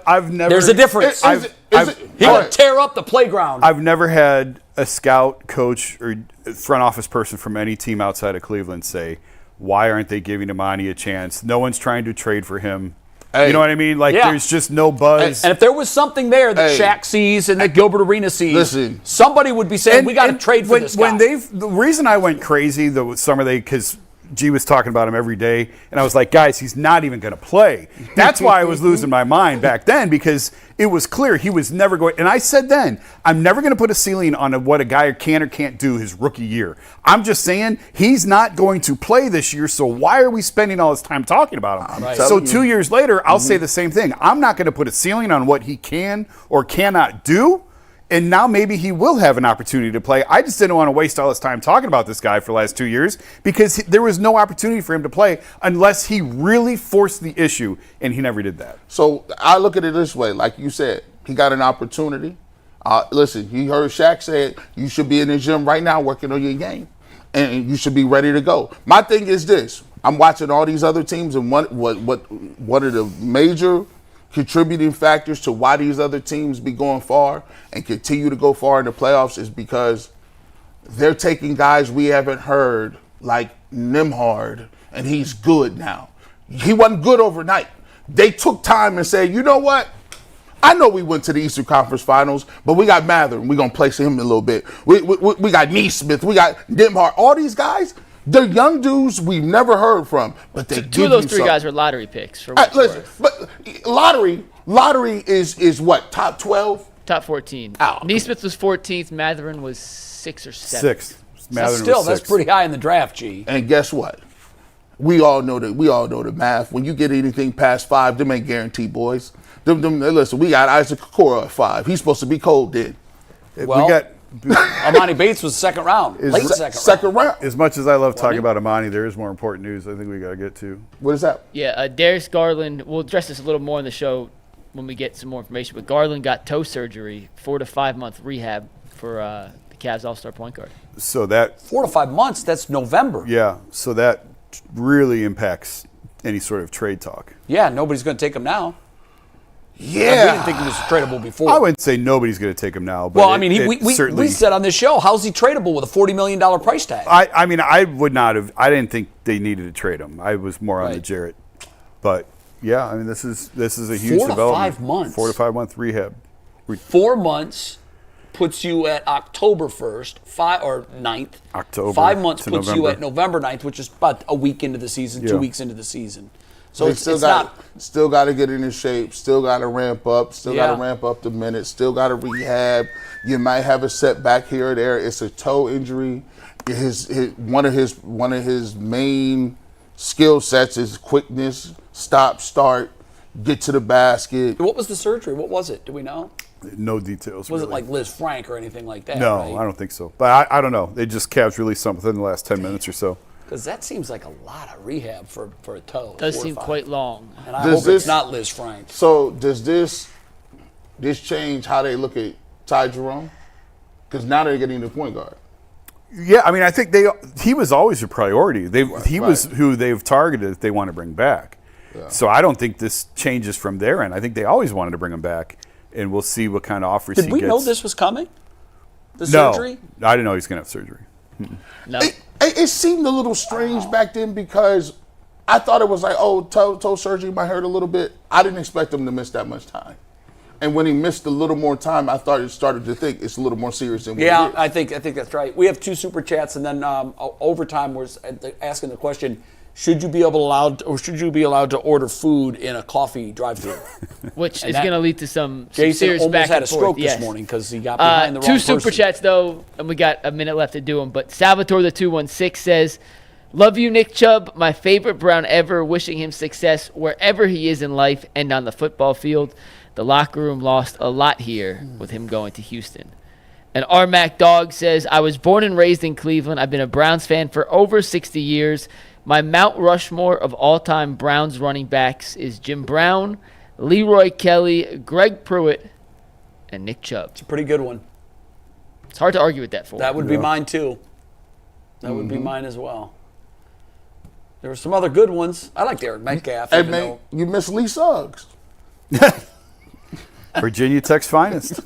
I've never. There's a difference. He will tear up the playground. I've never had a scout, coach, or front office person from any team outside of Cleveland say, "Why aren't they giving Amani a chance? No one's trying to trade for him." Hey, you know what I mean? Like, there's just no buzz. And if there was something there that Shaq sees and that Gilbert Arenas sees, somebody would be saying, "We got to trade for this guy." The reason I went crazy the summer because G was talking about him every day, and I was like, guys, he's not even going to play. That's why I was losing my mind back then, because it was clear he was never going. And I said then, I'm never going to put a ceiling on what a guy can or can't do his rookie year. I'm just saying he's not going to play this year, so why are we spending all this time talking about him? Right. So 2 years later, I'll say the same thing. I'm not going to put a ceiling on what he can or cannot do. And now maybe he will have an opportunity to play. I just didn't want to waste all this time talking about this guy for the last 2 years because there was no opportunity for him to play unless he really forced the issue, and he never did that. So I look at it this way. Like you said, he got an opportunity. Listen, you heard Shaq say it. You should be in the gym right now working on your game, and you should be ready to go. My thing is this. I'm watching all these other teams, and one of the major contributing factors to why these other teams be going far and continue to go far in the playoffs is because they're taking guys we haven't heard, like Nembhard, and he's good now. He wasn't good overnight. They took time and said, you know what? I know we went to the Eastern Conference Finals, but we got Mather, and we're going to place him a little bit. We got Neesmith, we got Nembhard. All these guys, they're young dudes we've never heard from, but they two of those three guys were lottery picks. For listen, but lottery is what, top 12? Top 14. Oh. Neesmith was 14th. Matherin was 6th or 7th. 6th. That's pretty high in the draft, G. And guess what? We all know the math. When you get anything past 5, them ain't guaranteed, boys. Listen, we got Isaac Okoro at 5. He's supposed to be cold then. Well, we got Amani Bates was second round, late second round. As much as I love talking about Amani, there is more important news I think we got to get to. What is that? Yeah, Darius Garland, we'll address this a little more in the show when we get some more information, but Garland got toe surgery, 4 to 5 month rehab for the Cavs All-Star point guard. So that 4 to 5 months, that's November. Yeah, so that really impacts any sort of trade talk. Yeah, nobody's going to take him now. Yeah. We didn't think he was tradable before. I wouldn't say nobody's going to take him now. But well, I mean, we said on this show, how's he tradable with a $40 million price tag? I mean, I would not have. I didn't think they needed to trade him. I was more on the Jarrett. But, yeah, I mean, this is a huge development. 4 to 5 months. 4 to 5 month rehab. 4 months, puts you at October 1st, 9th. October 5 months to puts you November. at November 9th, which is about a week into the season, 2 weeks into the season. So They it's still got to get into shape, still got to ramp up, still got to ramp up the minutes, still got to rehab. You might have a setback here or there. It's a toe injury. One of his main skill sets is quickness, stop, start, get to the basket. What was the surgery? What was it? Do we know? No details. Was it really. like Liz Frank or anything like that? No, right? I don't think so. But I don't know. They just Cavs released something within the last 10 minutes or so. Because that seems like a lot of rehab for a toe. Does 4 or seem 5. quite long. And I hope it's not Liz Frank. So does this change how they look at Ty Jerome? Because now they're getting the point guard. Yeah, I mean, I think he was always a priority. He was who they've targeted that they want to bring back. Yeah. So I don't think this changes from their end. I think they always wanted to bring him back, and we'll see what kind of offers he gets. Did we know this was coming? The No, surgery? I didn't know he was going to have surgery. No. It seemed a little strange back then because I thought it was like, toe surgery might hurt a little bit. I didn't expect him to miss that much time. And when he missed a little more time, I started to think it's a little more serious than what it is. I think that's right. We have 2 super chats, and then overtime we're asking the question: should you be allowed to order food in a coffee drive-thru? Which is going to lead to some Jason serious almost back had and a stroke forth. this Yes. morning because he got behind the wrong 2 person. super chats, though, and we got a minute left to do them. But Salvatore the 216 says, "Love you, Nick Chubb, my favorite Brown ever. Wishing him success wherever he is in life and on the football field. The locker room lost a lot here with him going to Houston." And Armac Dog says, "I was born and raised in Cleveland. I've been a Browns fan for over 60 years. My Mount Rushmore of all-time Browns running backs is Jim Brown, Leroy Kelly, Greg Pruitt, and Nick Chubb." It's a pretty good one. It's hard to argue with that for That would be mine too. That would be mine as well. There were some other good ones. I like Derek Metcalf. Hey, even man, though- you miss Lee Suggs. Virginia Tech's finest.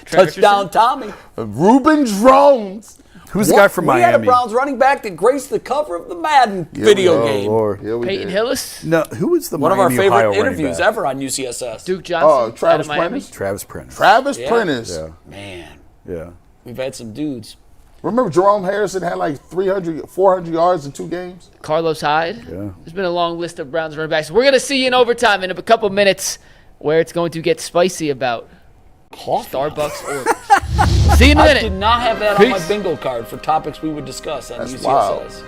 Touchdown Tommy. Ruben Drones. Who's the guy from We had a Miami? Browns running back that graced the cover of the Madden video game. Lord. Yeah, we Peyton did. Hillis, No, who was the One of our Miami, favorite Ohio running interviews back? ever on UCSS. Duke Johnson, Travis out of Miami. Prentice. Travis Prentice. Travis Yeah. Prentice. Yeah, Man, yeah. we've had some dudes. Remember Jerome Harrison had like 300, 400 yards in 2 games? Carlos Hyde. Yeah. There's been a long list of Browns running backs. We're going to see you in overtime in a couple minutes where it's going to get spicy about Starbucks orders. See you in a I minute. did not have that on my Peace. bingo card for topics we would discuss on That's UCSS. wild.